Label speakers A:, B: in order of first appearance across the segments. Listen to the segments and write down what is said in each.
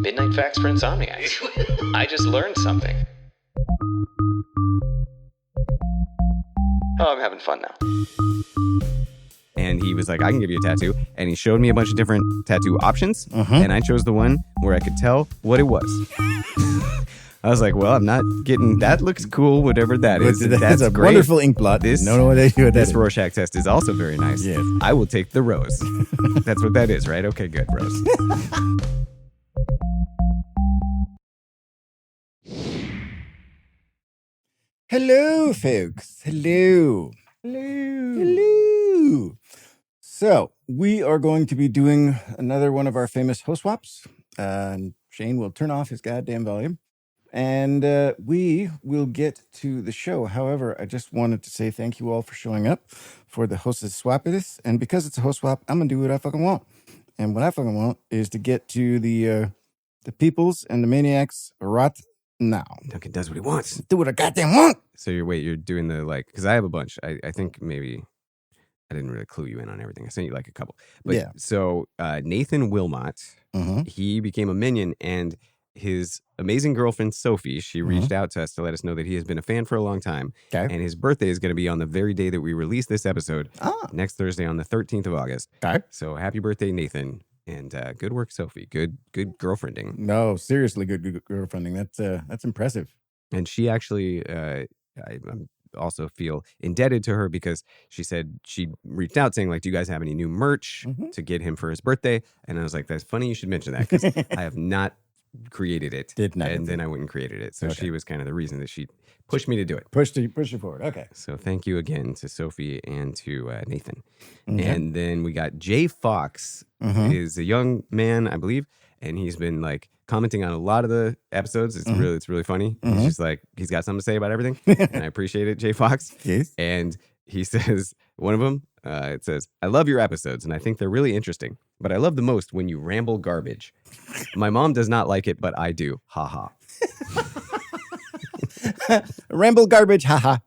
A: Midnight Facts for Insomniacs. I just learned something. Oh, I'm having fun now.
B: And he was like, I can give you a tattoo. And he showed me a bunch of different tattoo options. And I chose the one where I could tell what it was. I was like, well, I'm not getting, that looks cool, whatever that is.
C: That's a
B: great.
C: wonderful ink blot.
B: This Rorschach test is also very nice.
C: Yes.
B: I will take the rose. That's what that is, right? Okay, good, rose.
C: Hello, folks. Hello. So, we are going to be doing another one of our famous host swaps. And Shane will turn off his goddamn volume. And we will get to the show. However, I just wanted to say thank you all for showing up for the hostess swap of this. And because it's a host swap, I'm going to do what I fucking want. And what I fucking want is to get to the peoples and the maniacs right now.
B: Duncan does what he wants.
C: Do what I goddamn want.
B: So you're doing the, like, because I have a bunch. I think maybe I didn't really clue you in on everything. I sent you like a couple. But
C: Yeah.
B: So Nathan Wilmot, he became a minion, and his amazing girlfriend, Sophie, she reached out to us to let us know that he has been a fan for a long time.
C: Okay.
B: And his birthday is going to be on the very day that we release this episode, next Thursday on the 13th of August.
C: Okay.
B: So happy birthday, Nathan. And good work, Sophie. Good girlfriending.
C: No, seriously, good girlfriending. That's impressive.
B: And she actually, I also feel indebted to her because she said she reached out saying, like, do you guys have any new merch to get him for his birthday? And I was like, that's funny you should mention that because I have not created it. And then I went and created it. So she was kind of the reason that she pushed me to do it.
C: Push you forward. Okay.
B: So thank you again to Sophie and to Nathan. And then we got Jay Fox, is a young man, I believe, and he's been like commenting on a lot of the episodes. It's really funny. He's just like, he's got something to say about everything, and I appreciate it, Jay Fox.
C: Yes.
B: And he says, one of them, it says, I love your episodes, and I think they're really interesting, but I love the most when you ramble garbage. My mom does not like it, but I do. Ha ha.
C: Ramble garbage, haha.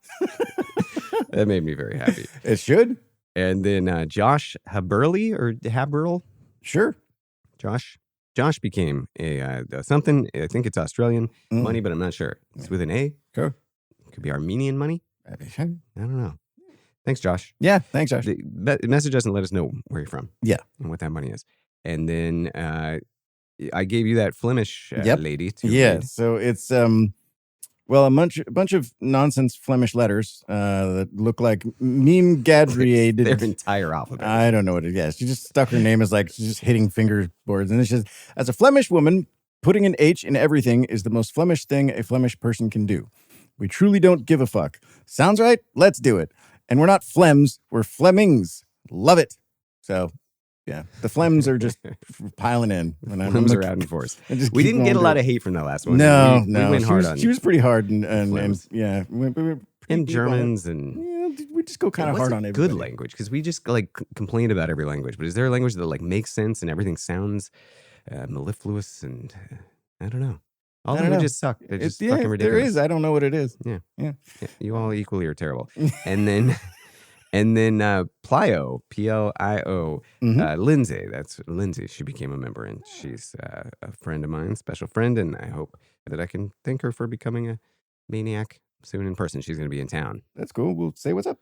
B: That made me very happy.
C: It should.
B: And then Josh Haberly or Haberl.
C: Sure.
B: Josh became a something. I think it's Australian money, but I'm not sure. It's with an A.
C: Sure.
B: Could be Armenian money. I don't know. Thanks, Josh.
C: Yeah, thanks, Josh.
B: Message us and let us know where you're from.
C: Yeah.
B: And what that money is. And then I gave you that Flemish lady to read.
C: So it's well, a bunch of nonsense Flemish letters that look like meme gadriated.
B: Their entire alphabet.
C: I don't know what it is. She just stuck her name as like she's just hitting fingerboards. And it's just, as a Flemish woman, putting an H in everything is the most Flemish thing a Flemish person can do. We truly don't give a fuck. Sounds right? Let's do it. And we're not Flems, we're Flemings. Love it. So, yeah, the Flems are just piling in.
B: Flems are out in force. We didn't get a lot of hate from that last one.
C: No.
B: We went hard on.
C: She was pretty hard, and yeah,
B: and Germans and
C: we just go kind of hard on everybody.
B: Good language because we just like complain about every language. But is there a language that like makes sense and everything sounds mellifluous and I don't know. All languages suck. They're just fucking ridiculous.
C: There is. I don't know what it is.
B: Yeah. You all equally are terrible. And then Plio, Plio, Lindsay. That's Lindsay. She became a member, and she's a friend of mine, special friend, and I hope that I can thank her for becoming a maniac soon in person. She's going to be in town.
C: That's cool. We'll say what's up.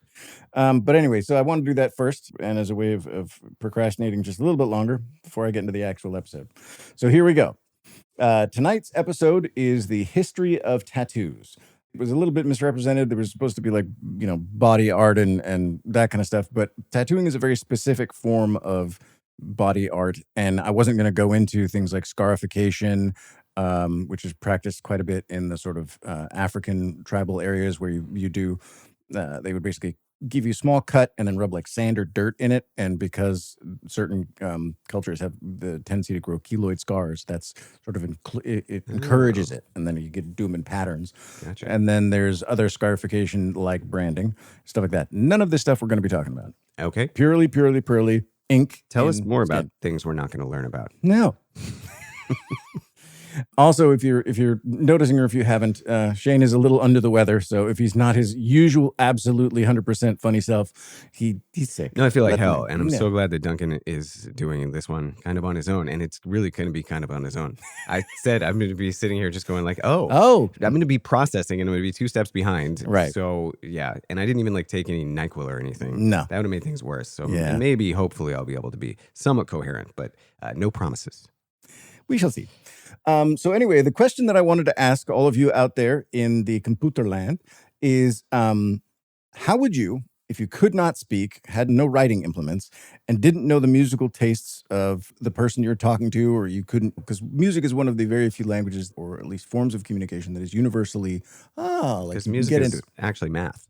C: But anyway, so I want to do that first, and as a way of procrastinating just a little bit longer before I get into the actual episode. So here we go. Tonight's episode is the history of tattoos. It was a little bit misrepresented. There was supposed to be like, body art and that kind of stuff. But tattooing is a very specific form of body art. And I wasn't going to go into things like scarification, which is practiced quite a bit in the sort of African tribal areas where you do, they would basically give you a small cut and then rub like sand or dirt in it. And because certain cultures have the tendency to grow keloid scars, that's sort of it encourages it. And then you get do them in patterns.
B: Gotcha.
C: And then there's other scarification like branding, stuff like that. None of this stuff we're going to be talking about.
B: Okay.
C: Purely ink.
B: Tell us more about things we're not going to learn about.
C: No. Also, if you're noticing or if you haven't, Shane is a little under the weather. So if he's not his usual, absolutely 100% funny self, he's sick.
B: No, I feel like hell, and I'm so glad that Duncan is doing this one kind of on his own, and it's really going to be kind of on his own. I said I'm going to be sitting here just going like, oh, I'm going to be processing, and I'm going to be 2 steps behind.
C: Right.
B: So yeah, and I didn't even like take any NyQuil or anything.
C: No,
B: that would have made things worse. So
C: yeah.
B: maybe, hopefully, I'll be able to be somewhat coherent, but no promises.
C: We shall see. So anyway, the question that I wanted to ask all of you out there in the computer land is, how would you, if you could not speak, had no writing implements, and didn't know the musical tastes of the person you're talking to, or you couldn't, because music is one of the very few languages, or at least forms of communication, that is universally,
B: because music is actually math,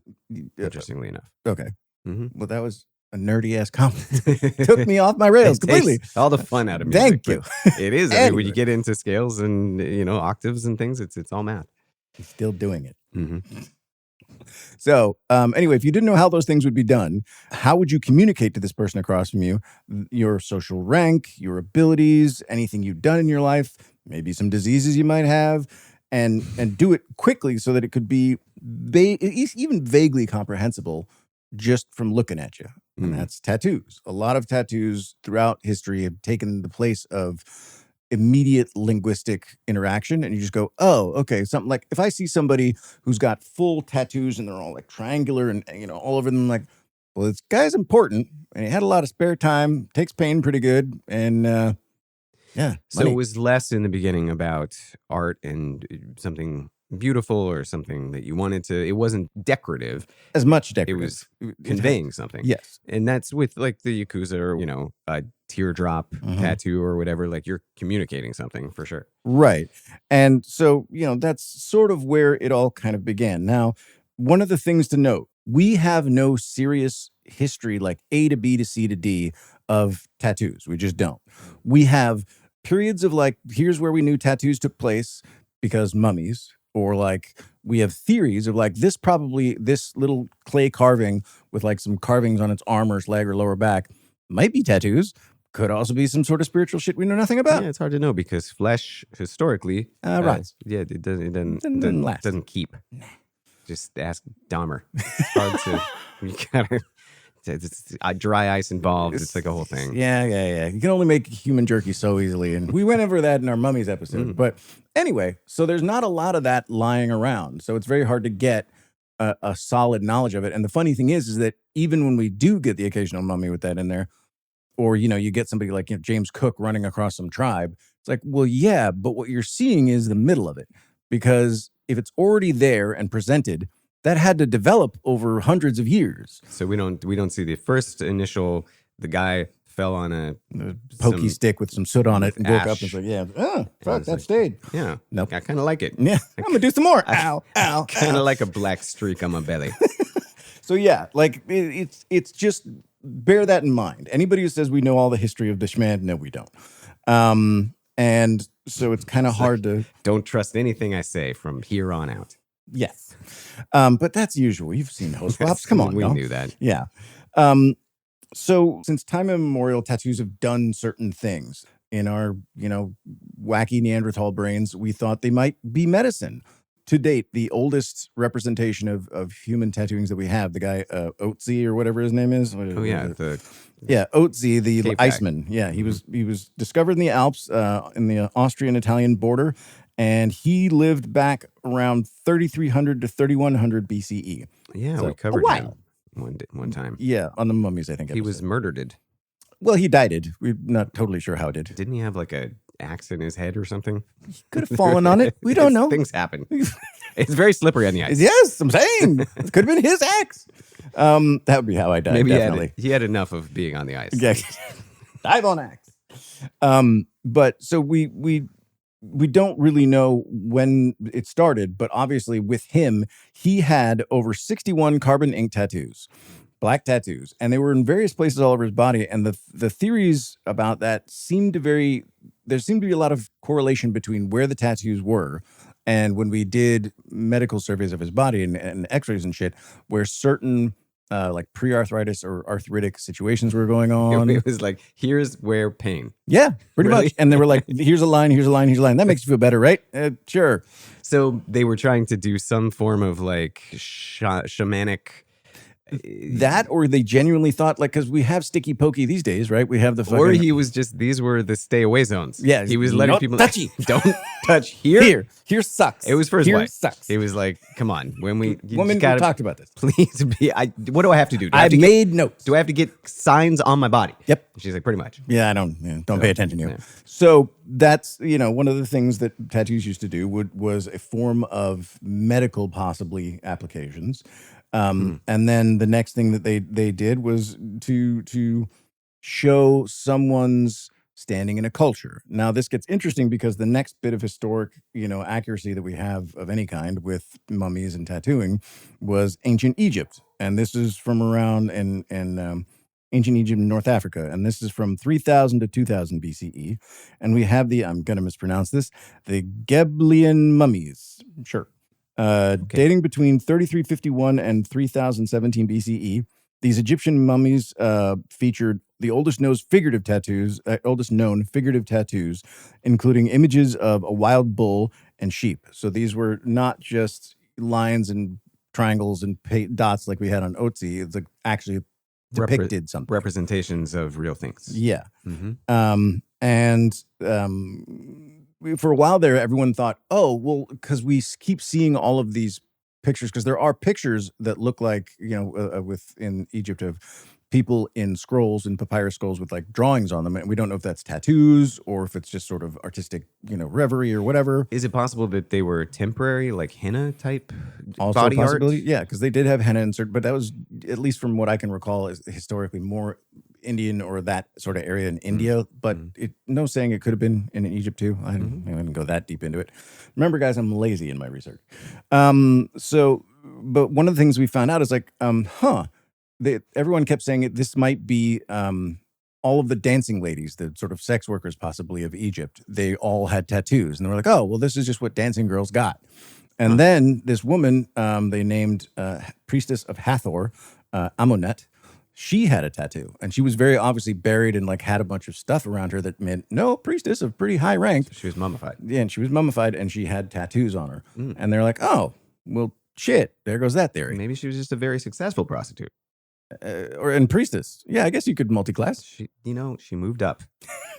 B: interestingly enough.
C: Okay.
B: Mm-hmm.
C: Well, that was a nerdy ass comment. Took me off my rails completely.
B: All the fun out of music.
C: Thank you.
B: It is. I mean, when you get into scales and octaves and things, it's all math.
C: He's still doing it.
B: Mm-hmm.
C: So anyway, if you didn't know how those things would be done, how would you communicate to this person across from you your social rank, your abilities, anything you've done in your life, maybe some diseases you might have, and do it quickly so that it could be even vaguely comprehensible just from looking at you? And that's tattoos. A lot of tattoos throughout history have taken the place of immediate linguistic interaction, and you just go, oh, okay. Something like, if I see somebody who's got full tattoos and they're all like triangular and all over them, like, well, this guy's important and he had a lot of spare time, takes pain pretty good, and yeah.
B: So money. It was less in the beginning about art and something beautiful or something that you wanted to. It wasn't decorative
C: as much. Decorative.
B: It was conveying something.
C: Yes,
B: and that's with like the Yakuza or a teardrop tattoo or whatever. Like, you're communicating something for sure,
C: right? And so that's sort of where it all kind of began. Now, one of the things to note: we have no serious history like A to B to C to D of tattoos. We just don't. We have periods of like, here's where we knew tattoos took place because mummies. Or like, we have theories of like, this little clay carving with like some carvings on its arm or its leg or lower back might be tattoos. Could also be some sort of spiritual shit we know nothing about.
B: Yeah, it's hard to know because flesh historically
C: rots.
B: Yeah, it doesn't keep.
C: Nah.
B: Just ask Dahmer. It's hard to. You gotta. It's dry ice involved. It's like a whole thing.
C: Yeah. You can only make human jerky so easily. And we went over that in our mummies episode. But anyway, so there's not a lot of that lying around. So it's very hard to get a solid knowledge of it. And the funny thing is that even when we do get the occasional mummy with that in there, or, you get somebody like James Cook running across some tribe, it's like, well, yeah, but what you're seeing is the middle of it. Because if it's already there and presented, that had to develop over hundreds of years.
B: So we don't see the first initial. The guy fell on a
C: pokey stick with some soot on it and woke up and was like, fuck, that stayed.
B: Yeah,
C: nope.
B: I kind of like it.
C: Yeah, I'm gonna do some more. Ow.
B: Kind of like a black streak on my belly.
C: So yeah, like it's just bear that in mind. Anybody who says we know all the history of this man, no, we don't. And so it's kind of hard to.
B: Don't trust anything I say from here on out.
C: Yes. But that's usual. You've seen host flops. Come on.
B: We knew that.
C: Yeah. So since time immemorial, tattoos have done certain things in our, wacky Neanderthal brains. We thought they might be medicine. To date, the oldest representation of human tattooings that we have, the guy Otzi or whatever his name is. Otzi, the
B: Cape
C: Iceman.
B: guy.
C: Yeah, he was discovered in the Alps, in the Austrian-Italian border. And he lived back around 3300 to 3100 BCE.
B: Yeah,
C: so
B: we covered him one time.
C: Yeah, on the mummies, I think.
B: He was murdered.
C: Well, he died. We're not totally sure how it did.
B: Didn't he have like a axe in his head or something?
C: He could have fallen on it. We don't know.
B: Things happen. It's very slippery on the ice.
C: Yes, I'm saying. It could have been his axe. That would be how I died,
B: maybe
C: definitely.
B: He had enough of being on the ice.
C: Yeah. Dive on axe. But so we don't really know when it started, but obviously with him, he had over 61 carbon ink tattoos, black tattoos, and they were in various places all over his body. And the theories about that there seemed to be a lot of correlation between where the tattoos were and when we did medical surveys of his body and x-rays and shit, where certain like pre-arthritis or arthritic situations were going on.
B: It was like, here's where pain.
C: Yeah, pretty
B: Really?
C: much. And they were like, here's a line, here's a line, here's a line. That makes you feel better, right? Sure.
B: So they were trying to do some form of like shamanic.
C: That, or they genuinely thought, like, because we have sticky pokey these days, right? We have the fucking...
B: Or he was just, these were the stay away zones.
C: Yeah.
B: He was letting
C: Not
B: people...
C: touchy.
B: Don't touch here.
C: Here sucks.
B: It was for his
C: Here
B: wife.
C: sucks.
B: It was like, come on. When we...
C: Woman, we talked about this.
B: Please be... what do I have to do?
C: I made notes.
B: Do I have to get signs on my body?
C: Yep.
B: She's like, pretty much.
C: Yeah, I don't pay attention to you. Yeah. So that's, one of the things that tattoos used to do was a form of medical, possibly, applications. And then the next thing that they did was to show someone's standing in a culture. Now, this gets interesting because the next bit of historic, accuracy that we have of any kind with mummies and tattooing was ancient Egypt. And this is from around in ancient Egypt in North Africa. And this is from 3000 to 2000 BCE. And we have I'm going to mispronounce this, the Gheblian mummies. Sure. Dating between 3351 and 3017 BCE, these Egyptian mummies featured the oldest known figurative tattoos, including images of a wild bull and sheep. So these were not just lines and triangles and dots like we had on Otzi. It's like actually depicted something.
B: Representations of real things.
C: Yeah. For a while there, everyone thought, oh, well, because we keep seeing all of these pictures, because there are pictures that look like, within Egypt of people in scrolls and papyrus scrolls with like drawings on them. And we don't know if that's tattoos or if it's just sort of artistic, reverie or whatever.
B: Is it possible that they were temporary, like henna type
C: also
B: body
C: possibility?
B: art?
C: Yeah, because they did have henna insert, but that was, at least from what I can recall, is historically more Indian or that sort of area in India, but no saying it could have been in Egypt too. I didn't go that deep into it. Remember, guys, I'm lazy in my research. But one of the things we found out is like, everyone kept saying this might be all of the dancing ladies, the sort of sex workers possibly of Egypt. They all had tattoos, and they were like, oh, well, this is just what dancing girls got. And then this woman, they named Priestess of Hathor, Amunet. She had a tattoo, and she was very obviously buried and like had a bunch of stuff around her that meant no priestess of pretty high rank.
B: She was mummified.
C: Yeah, and she was mummified, and she had tattoos on her. And they're like, oh, well, shit, there goes that theory.
B: Maybe she was just a very successful prostitute.
C: And priestess. Yeah, I guess you could multi-class.
B: She moved up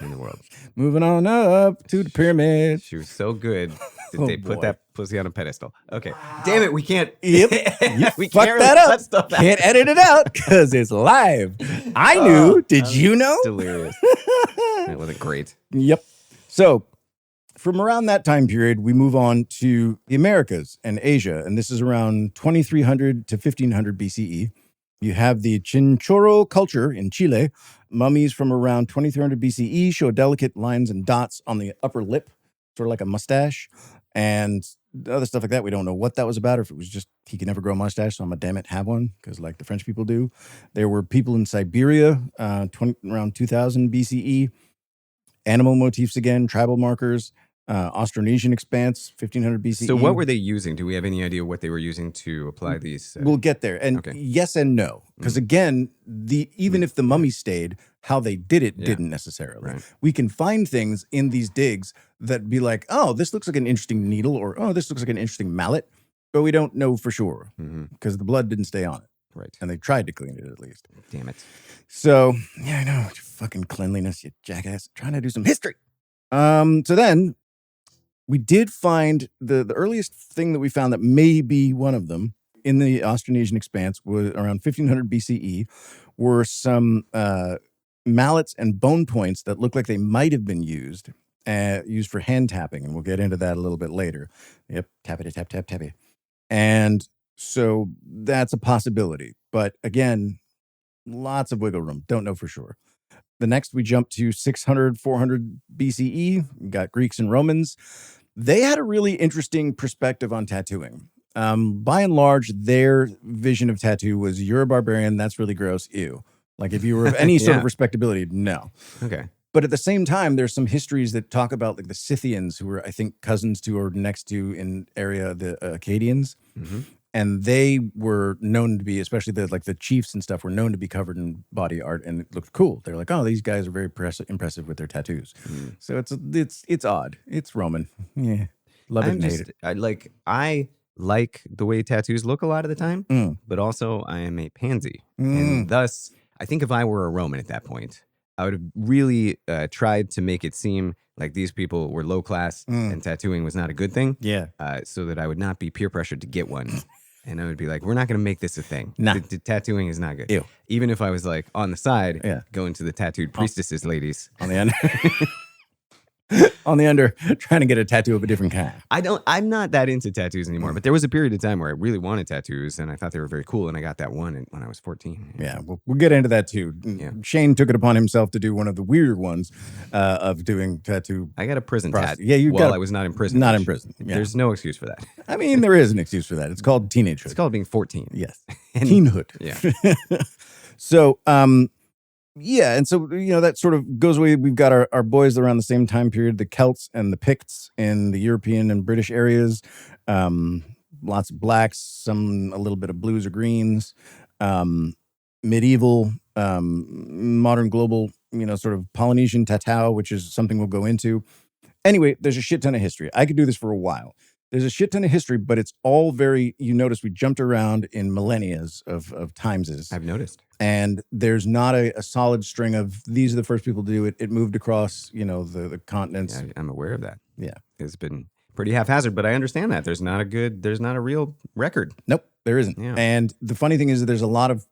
B: in the world.
C: Moving on up to the pyramid.
B: She was so good that they put that pussy on a pedestal. Okay. Damn it, we can't.
C: Yep.
B: We
C: fuck
B: can't
C: that up.
B: Stuff out.
C: Can't edit it out because it's live. I knew. Did you know?
B: Delirious. That wasn't great.
C: Yep. So from around that time period, we move on to the Americas and Asia. And this is around 2300 to 1500 BCE. You have the Chinchorro culture in Chile. Mummies from around 2300 BCE show delicate lines and dots on the upper lip, sort of like a mustache. And other stuff like that, we don't know what that was about, or if it was just he could never grow a mustache, so I'm a damn it have one, because like the French people do. There were people in Siberia around 2000 BCE. Animal motifs again, tribal markers. Austronesian expanse, 1500 BCE.
B: So what were they using? Do we have any idea what they were using to apply these?
C: We'll get there. And yes and no. Because again, even if the mummy stayed, how they did it didn't necessarily.
B: Right.
C: We can find things in these digs that be like, oh, this looks like an interesting needle, or oh, this looks like an interesting mallet, but we don't know for sure because the blood didn't stay on it.
B: Right.
C: And they tried to clean it at least.
B: Damn it.
C: So, yeah, I know. Fucking cleanliness, you jackass. Trying to do some history. So then we did find the earliest thing that we found that may be one of them in the Austronesian expanse was around 1500 BCE were some mallets and bone points that looked like they might have been used for hand tapping. And we'll get into that a little bit later. Yep. Tappity, tap, tap, tappy. And so that's a possibility. But again, lots of wiggle room. Don't know for sure. The next we jump to 600, 400 BCE. We got Greeks and Romans. They had a really interesting perspective on tattooing. By and large, their vision of tattoo was you're a barbarian. That's really gross. Ew. Like if you were of any sort of respectability, no.
B: Okay.
C: But at the same time, there's some histories that talk about like the Scythians, who were, I think, cousins to or next to in area the Akkadians. And they were known to be, especially the chiefs and stuff, were known to be covered in body art, and it looked cool. They're like, oh, these guys are very impressive with their tattoos. So it's odd. It's Roman. Yeah, love it and hate it.
B: I like the way tattoos look a lot of the time, but also I am a pansy, and thus I think if I were a Roman at that point, I would have really tried to make it seem like these people were low class and tattooing was not a good thing.
C: Yeah,
B: so that I would not be peer pressured to get one. And I would be like, we're not going to make this a thing.
C: Nah.
B: The tattooing is not good.
C: Ew.
B: Even if I was like on the side, going to the tattooed priestesses ladies.
C: on the end. On the under, trying to get a tattoo of a different kind.
B: I'm not that into tattoos anymore, but there was a period of time where I really wanted tattoos and I thought they were very cool. And I got that one when I was 14.
C: Yeah, we'll get into that too.
B: Yeah.
C: Shane took it upon himself to do one of the weirder ones of doing tattoo.
B: I got a prison tat.
C: Yeah,
B: I was not in prison.
C: Not in prison. Yeah.
B: There's no excuse for that.
C: I mean, there is an excuse for that. It's called teenagehood.
B: It's called being 14.
C: Yes. Teenhood.
B: Yeah.
C: So, yeah, and so, that sort of goes away. We've got our boys around the same time period, the Celts and the Picts in the European and British areas. Lots of blacks, a little bit of blues or greens. Medieval, modern global, sort of Polynesian tatau, which is something we'll go into. Anyway, there's a shit ton of history. I could do this for a while. There's a shit ton of history, but it's all you notice we jumped around in millennia of timeses.
B: I've noticed.
C: And there's not a solid string of these are the first people to do it. It moved across, the continents.
B: Yeah, I'm aware of that.
C: Yeah.
B: It's been pretty haphazard, but I understand that. There's not a real record.
C: Nope, there isn't.
B: Yeah.
C: And the funny thing is that there's a lot of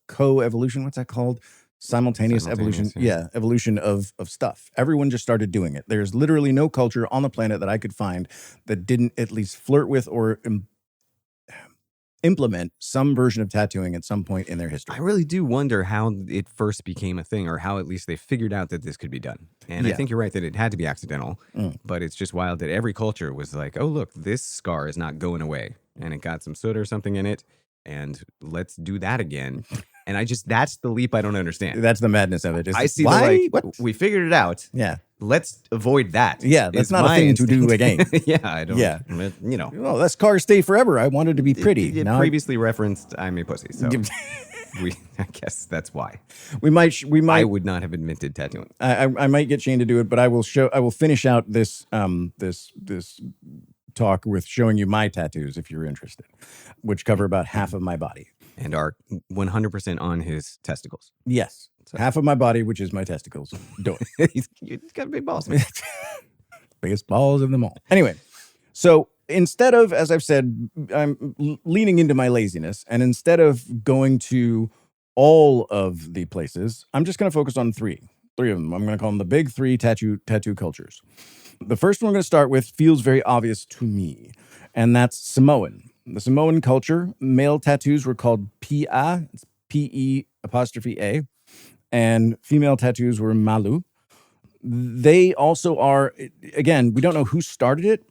C: co-evolution. What's that called? Simultaneous evolution. Yeah, evolution of stuff. Everyone just started doing it. There's literally no culture on the planet that I could find that didn't at least flirt with or implement some version of tattooing at some point in their history.
B: I really do wonder how it first became a thing, or how at least they figured out that this could be done. And I think you're right that it had to be accidental, but it's just wild that every culture was like, oh, look, this scar is not going away. And it got some soot or something in it, and let's do that again. And that's the leap I don't understand.
C: That's the madness of it.
B: I see
C: what?
B: We figured it out.
C: Yeah.
B: Let's avoid that.
C: Yeah, that's not a thing to do again.
B: Yeah, I don't. Yeah,
C: Well, let's cars stay forever. I wanted to be pretty.
B: It previously referenced I'm a pussy, so I guess that's why.
C: We might.
B: I would not have invented tattooing.
C: I might get Shane to do it, but I will finish out this talk with showing you my tattoos if you're interested, which cover about half of my body.
B: And are 100% on his testicles.
C: Yes. So. Half of my body, which is my testicles. Do it.
B: He's got big balls, man.
C: Biggest balls of them all. Anyway, so instead of, as I've said, I'm leaning into my laziness, and instead of going to all of the places, I'm just going to focus on three of them. I'm going to call them the big three tattoo cultures. The first one I'm going to start with feels very obvious to me, and that's Samoan. The Samoan culture, male tattoos were called P.A., it's P-E'-A, and female tattoos were malu. They also are, again, we don't know who started it,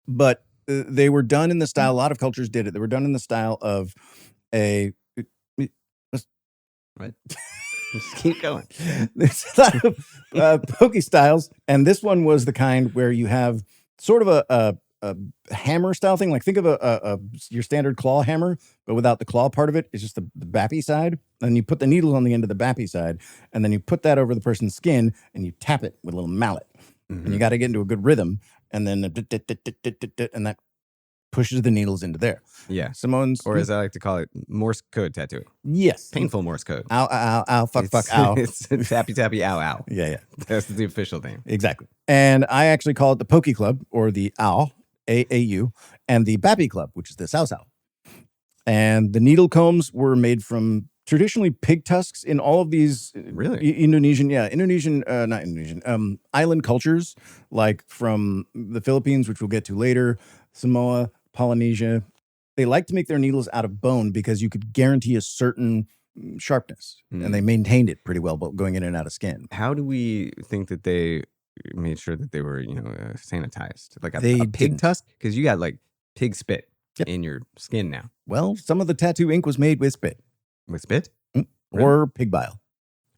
C: but they were done in the style, a lot of cultures did it. They were done in the style of a...
B: What? Just keep going.
C: There's a lot of pokey styles, and this one was the kind where you have sort of a hammer style thing. Like think of your standard claw hammer, but without the claw part of it. It's just the bappy side. And you put the needles on the end of the bappy side, and then you put that over the person's skin, and you tap it with a little mallet. Mm-hmm. And you got to get into a good rhythm, and then and that pushes the needles into there.
B: Yeah.
C: Samoans,
B: or as I like to call it, Morse code tattooing.
C: Yes.
B: Painful Morse code.
C: Ow, ow, ow, fuck, ow.
B: It's tappy, tappy, ow, ow.
C: Yeah.
B: That's the official name.
C: Exactly. And I actually call it the Pokey Club, or the AU, A-A-U, and the Bappy Club, which is the Sao Sao. And the needle combs were made from traditionally pig tusks in all of these island cultures, like from the Philippines, which we'll get to later, Samoa, Polynesia. They like to make their needles out of bone because you could guarantee a certain sharpness, and they maintained it pretty well going in and out of skin.
B: How do we think that they made sure that they were, sanitized? Like a pig tusk? Because you got like pig spit in your skin now.
C: Well, some of the tattoo ink was made with spit.
B: With spit?
C: Or pig bile.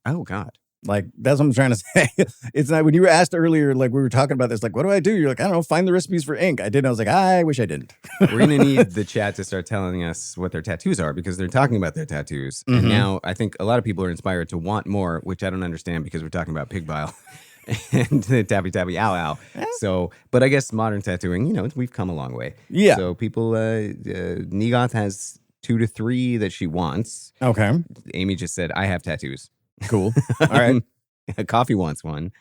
B: Oh, God.
C: Like, that's what I'm trying to say. It's not, when you were asked earlier, like we were talking about this, like, what do I do? You're like, I don't know, find the recipes for ink. I did. I was like, I wish I didn't.
B: We're going to need the chat to start telling us what their tattoos are because they're talking about their tattoos. And now I think a lot of people are inspired to want more, which I don't understand because we're talking about pig bile and the tappy tappy ow ow. So, but I guess modern tattooing, you know, we've come a long way.
C: Yeah.
B: So people, Nigoth has 2 to 3 that she wants.
C: Okay.
B: Amy just said, I have tattoos.
C: Cool. All right.
B: Coffee wants one.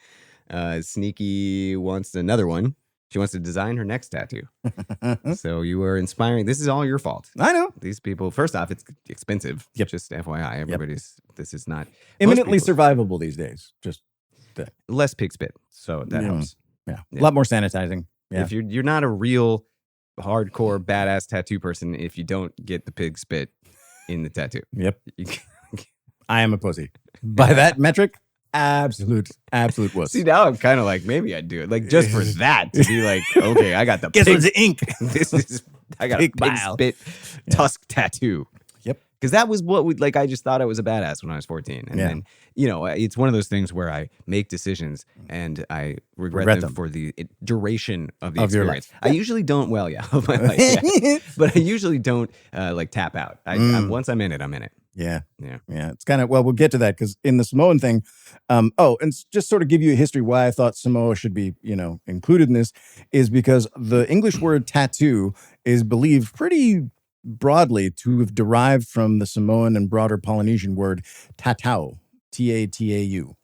B: Sneaky wants another one. She wants to design her next tattoo. So you are inspiring. This is all your fault.
C: I know.
B: These people, first off, it's expensive.
C: Yep.
B: Just FYI, this is not
C: Imminently survivable these days. Just
B: less pig spit. So that helps.
C: Yeah. A lot more sanitizing. Yeah.
B: If you're not a real hardcore badass tattoo person, if you don't get the pig spit in the tattoo.
C: Yep. I am a pussy. By that metric, absolute wuss.
B: See, now I'm kind of like, maybe I'd do it. Like, just for that, to be like, okay, I got the
C: Guess
B: pig.
C: what's the ink?
B: I got a pig spit tusk tattoo.
C: Yep.
B: Because that was what I just thought I was a badass when I was 14. And then, you know, it's one of those things where I make decisions and I regret them for the duration of the experience.
C: Your life.
B: I usually don't, of my life, but I usually don't tap out. Once I'm in it, I'm in it.
C: Yeah. It's kind of, we'll get to that because in the Samoan thing, and just sort of give you a history why I thought Samoa should be, you know, included in this is because the English word tattoo is believed pretty broadly to have derived from the Samoan and broader Polynesian word tatau, Tatau.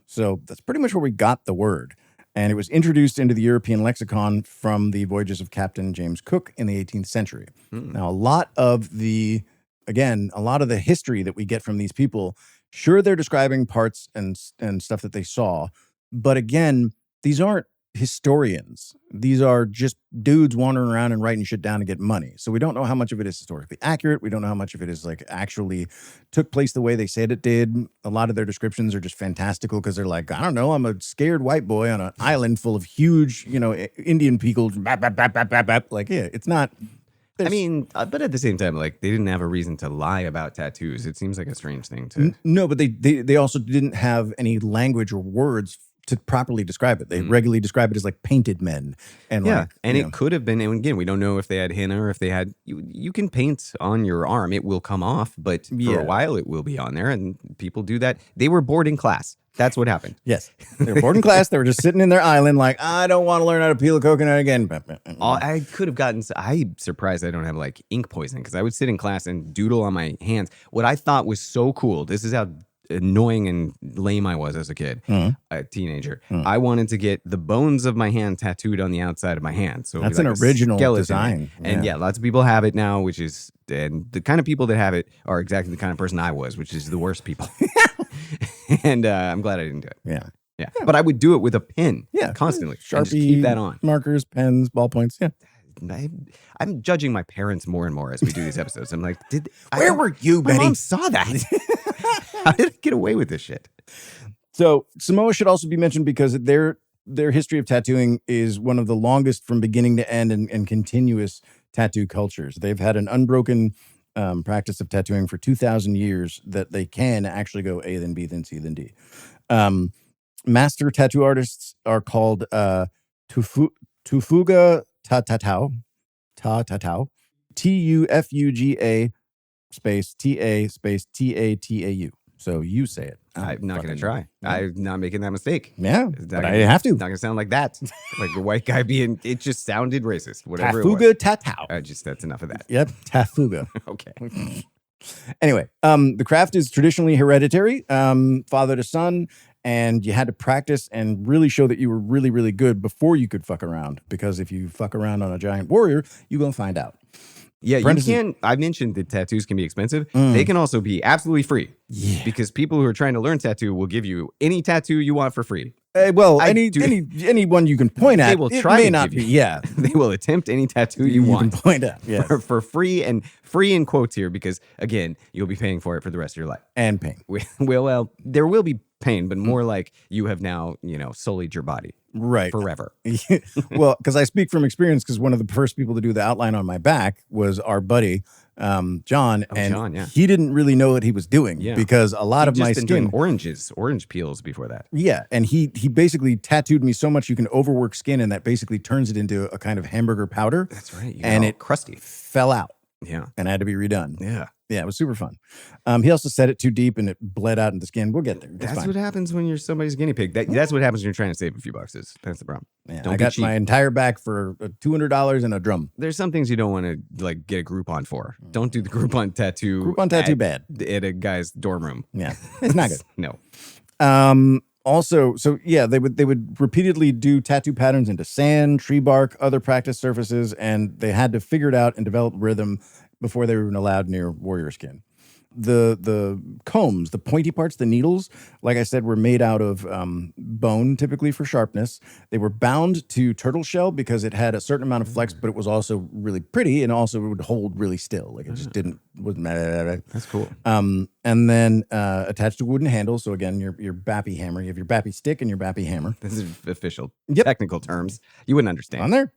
C: So that's pretty much where we got the word. And it was introduced into the European lexicon from the voyages of Captain James Cook in the 18th century. Now, a lot of the history that we get from these people, sure, they're describing parts and stuff that they saw. But again, these aren't historians. These are just dudes wandering around and writing shit down to get money. So we don't know how much of it is historically accurate. We don't know how much of it is like actually took place the way they said it did. A lot of their descriptions are just fantastical because they're like, I don't know, I'm a scared white boy on an island full of huge, you know, Indian people. Like, yeah, it's not...
B: I mean, but at the same time, like, they didn't have a reason to lie about tattoos. It seems like a strange thing to...
C: No, but they also didn't have any language or words to properly describe it. They regularly describe it as like painted men. And
B: it could have been, and again, we don't know if they had henna or if they had... You can paint on your arm. It will come off, but for a while it will be on there, and people do that. They were bored in class. That's what happened.
C: Yes. They were bored in class. They were just sitting in their island like, I don't want to learn how to peel a coconut again.
B: I could have gotten... I'm surprised I don't have like ink poisoning because I would sit in class and doodle on my hands. What I thought was so cool, this is how annoying and lame I was as a kid, a teenager. I wanted to get the bones of my hand tattooed on the outside of my hand. So
C: that's an original design.
B: And lots of people have it now, and the kind of people that have it are exactly the kind of person I was, which is the worst people. And I'm glad I didn't do it. Yeah. But I would do it with a pen. Constantly.
C: Sharpie,
B: just keep that on.
C: Markers, pens, ballpoints. Yeah.
B: I'm judging my parents more and more as we do these episodes. I'm like,
C: where were you, Betty?
B: My mom saw that. How did I get away with this shit?
C: So Samoa should also be mentioned because their history of tattooing is one of the longest from beginning to end and continuous tattoo cultures. They've had an unbroken practice of tattooing for 2,000 years that they can actually go A, then B, then C, then D. Master tattoo artists are called Tufuga Tatau, Tufuga space TA space TATAU. So you say it.
B: I'm not going to try. I'm not making that mistake.
C: Yeah, but I have to.
B: Not going to sound like that. Like a white guy being, it just sounded racist. Whatever
C: Tafuga
B: it was.
C: Tatau.
B: That's enough of that.
C: Yep, Tafuga.
B: Okay.
C: Anyway, the craft is traditionally hereditary, father to son, and you had to practice and really show that you were really, really good before you could fuck around. Because if you fuck around on a giant warrior, you're going to find out.
B: Yeah, you can. I mentioned that tattoos can be expensive. They can also be absolutely free. Yeah. Because people who are trying to learn tattoo will give you any tattoo you want for free.
C: Anyone you can point at.
B: They will try to
C: not
B: give
C: be.
B: You.
C: Yeah,
B: they will attempt any tattoo you want.
C: Can point at. Yeah,
B: for free, and free in quotes here because again, you'll be paying for it for the rest of your life
C: and pain.
B: Well, there will be pain, but more like you have now, sullied your body.
C: Right.
B: Forever.
C: Well, because I speak from experience because one of the first people to do the outline on my back was our buddy, John, and
B: John, yeah.
C: he didn't really know what he was doing because a lot of my
B: been
C: skin
B: doing orange peels before that.
C: Yeah, and he basically tattooed me so much you can overwork skin, and that basically turns it into a kind of hamburger powder.
B: That's right.
C: And it
B: crusty
C: fell out.
B: Yeah,
C: and had to be redone.
B: Yeah.
C: Yeah, it was super fun. He also set it too deep and it bled out in the skin. We'll get there.
B: That's what happens when you're somebody's guinea pig. That's what happens when you're trying to save a few bucks. That's the problem.
C: Yeah,
B: Don't
C: I got my entire back for $200 and a drum.
B: There's some things you don't want to like get a Groupon for. Don't do the Groupon tattoo.
C: Groupon tattoo bad
B: at a guy's dorm room.
C: Yeah, it's not good.
B: No.
C: Also, so yeah, they would repeatedly do tattoo patterns into sand, tree bark, other practice surfaces, and they had to figure it out and develop rhythm before they were even allowed near warrior skin. The combs, the pointy parts, the needles, like I said, were made out of bone, typically for sharpness. They were bound to turtle shell because it had a certain amount of flex, but it was also really pretty, and also it would hold really still. Like it just wasn't.
B: That's cool.
C: And then attached to a wooden handle. So again, your bappy hammer. You have your bappy stick and your bappy hammer.
B: This is official technical terms. You wouldn't understand.
C: On there.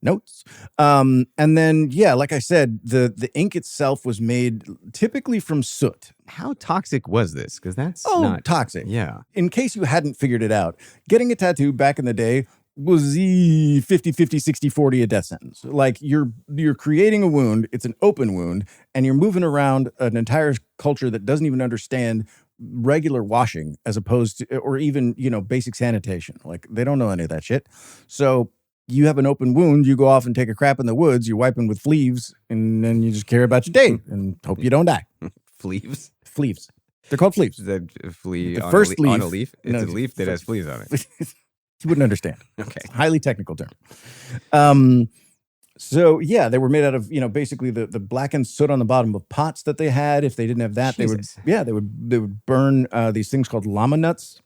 C: Notes. And then, yeah, like I said, the ink itself was made typically from soot.
B: How toxic was this? Because that's
C: not toxic.
B: Yeah.
C: In case you hadn't figured it out, getting a tattoo back in the day was 50, 50, 60, 40 a death sentence. Like you're creating a wound, it's an open wound, and you're moving around an entire culture that doesn't even understand regular washing as opposed to, or even, basic sanitation. Like they don't know any of that shit. So you have an open wound, you go off and take a crap in the woods, you're wiping with fleaves, and then you just care about your day and hope you don't die.
B: Fleaves?
C: Fleaves. They're called fleaves.
B: The flea
C: the
B: on,
C: first
B: a,
C: leaf,
B: on a leaf? It's a leaf that has fleas on it.
C: You wouldn't understand.
B: Okay.
C: It's a highly technical term. So yeah, they were made out of, basically the blackened soot on the bottom of pots that they had. If they didn't have that,
B: Jesus.
C: they would burn these things called llama nuts.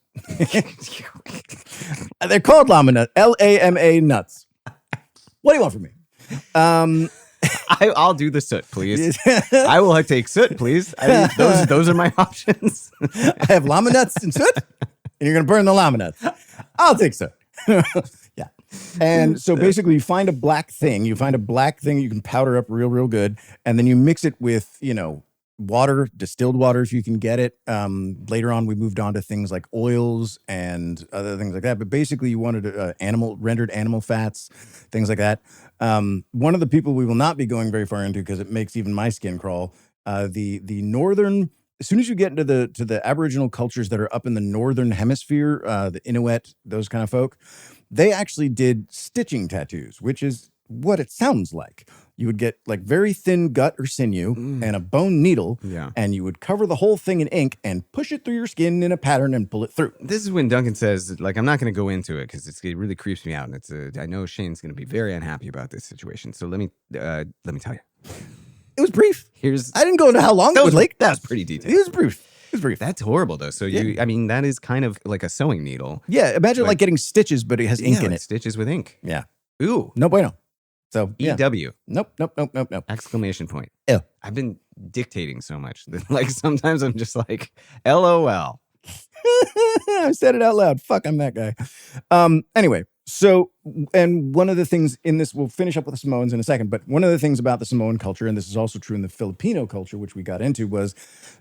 C: They're called llama nuts, LAMA nuts. What do you want from me?
B: I'll do the soot, please. I will take soot, please. Those are my options.
C: I have llama nuts and soot, and you're going to burn the llama nuts. I'll take soot. Yeah. And so basically you find a black thing you can powder up real good, and then you mix it with, water, distilled water if you can get it. Later on, we moved on to things like oils and other things like that. But basically, you wanted rendered animal fats, things like that. One of the people we will not be going very far into because it makes even my skin crawl. The northern, as soon as you get into the Aboriginal cultures that are up in the northern hemisphere, the Inuit, those kind of folk, they actually did stitching tattoos, which is what it sounds like. You would get like very thin gut or sinew and a bone needle, and you would cover the whole thing in ink and push it through your skin in a pattern and pull it through.
B: This is when Duncan says, like, I'm not going to go into it because it really creeps me out, and I know Shane's going to be very unhappy about this situation. So let me tell you.
C: It was brief.
B: I
C: didn't go into how long it would take.
B: That was pretty detailed.
C: It was brief.
B: That's horrible, though. So that is kind of like a sewing needle.
C: Yeah, imagine like getting stitches, but it has ink in it.
B: Stitches with ink.
C: Yeah.
B: Ooh.
C: No bueno. So
B: EW.
C: Nope.
B: Exclamation point.
C: Ew.
B: I've been dictating so much that like sometimes I'm just like, LOL.
C: I said it out loud. Fuck, I'm that guy. Anyway, so, and one of the things in this, we'll finish up with the Samoans in a second, but one of the things about the Samoan culture, and this is also true in the Filipino culture, which we got into, was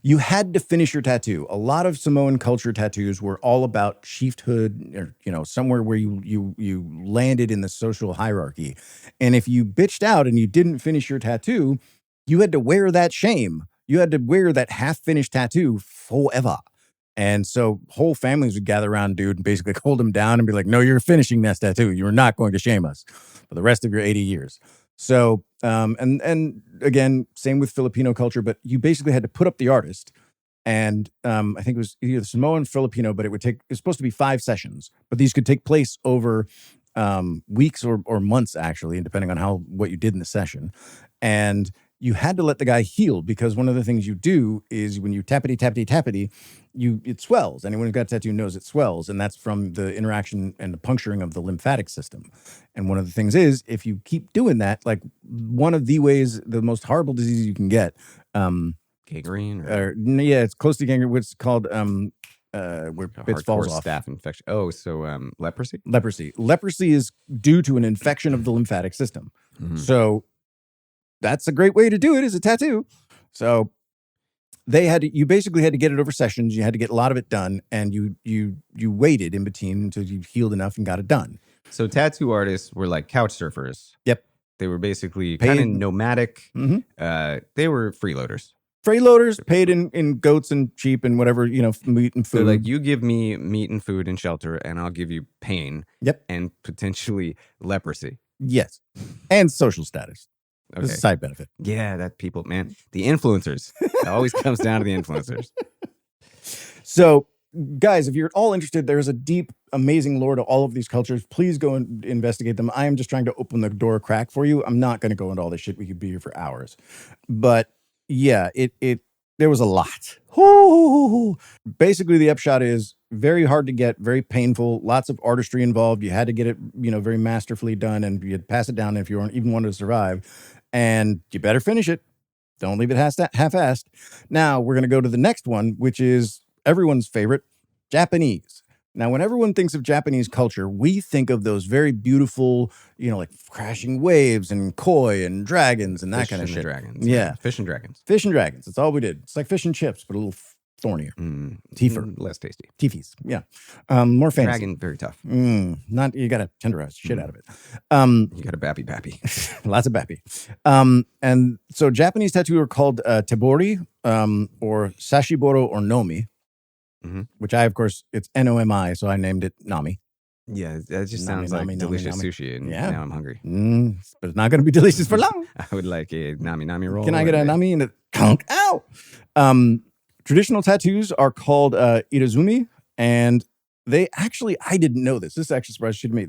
C: you had to finish your tattoo. A lot of Samoan culture tattoos were all about chiefhood, or, somewhere where you landed in the social hierarchy. And if you bitched out and you didn't finish your tattoo, you had to wear that shame. You had to wear that half-finished tattoo forever. And so whole families would gather around dude and basically hold him down and be like, no, you're finishing that tattoo. You're not going to shame us for the rest of your 80 years. So, and again, same with Filipino culture, but you basically had to put up the artist. And I think it was either Samoan or Filipino, but it's supposed to be 5 sessions, but these could take place over weeks or months, actually, depending on what you did in the session. And you had to let the guy heal, because one of the things you do is when you tappity, it swells. Anyone who's got a tattoo knows it swells, and that's from the interaction and the puncturing of the lymphatic system. And one of the things is, if you keep doing that, like one of the ways, the most horrible disease you can get,
B: gangrene,
C: it's close to gangrene. What's called where bits falls off.
B: Staph infection. Oh, so leprosy.
C: Leprosy is due to an infection of the lymphatic system. Mm-hmm. So that's a great way to do it, is a tattoo. So you basically had to get it over sessions. You had to get a lot of it done, and you waited in between until you healed enough and got it done.
B: So tattoo artists were like couch surfers.
C: Yep.
B: They were basically kind of nomadic.
C: Mm-hmm.
B: They were freeloaders.
C: Freeloaders paid in goats and sheep and whatever, meat and food.
B: So like, you give me meat and food and shelter, and I'll give you pain.
C: Yep.
B: And potentially leprosy.
C: Yes. And social status.
B: Okay.
C: This is a side benefit.
B: Yeah, that people, man. The influencers. It always comes down to the influencers.
C: So, guys, if you're all interested, there's a deep, amazing lore to all of these cultures. Please go and investigate them. I am just trying to open the door crack for you. I'm not going to go into all this shit. We could be here for hours. But yeah, there was a lot. Ooh. Basically, the upshot is very hard to get, very painful, lots of artistry involved. You had to get it, very masterfully done, and you'd pass it down if you even wanted to survive. And you better finish it. Don't leave it half-assed. Now, we're going to go to the next one, which is everyone's favorite, Japanese. Now, when everyone thinks of Japanese culture, we think of those very beautiful, like crashing waves and koi and dragons and that kind of shit.
B: Dragons.
C: Yeah.
B: Fish and dragons.
C: Fish and dragons. That's all we did. It's like fish and chips, but a little thornier. Teefer.
B: Less tasty.
C: Teefies. Yeah. More fancy.
B: Dragon, very tough.
C: You got to tenderize the shit out of it.
B: You got a bappy.
C: Lots of bappy. And so Japanese tattoo are called tabori or sashiboro or nomi. Mm-hmm. Which of course, it's Nomi, so I named it Nami.
B: Yeah, that just sounds like delicious sushi, and now I'm hungry.
C: But it's not going to be delicious for long.
B: I would like a nami roll.
C: Can I get a nami and a conk? Ow! Traditional tattoos are called irizumi, and they actually, I didn't know this. This actually surprised shit to me.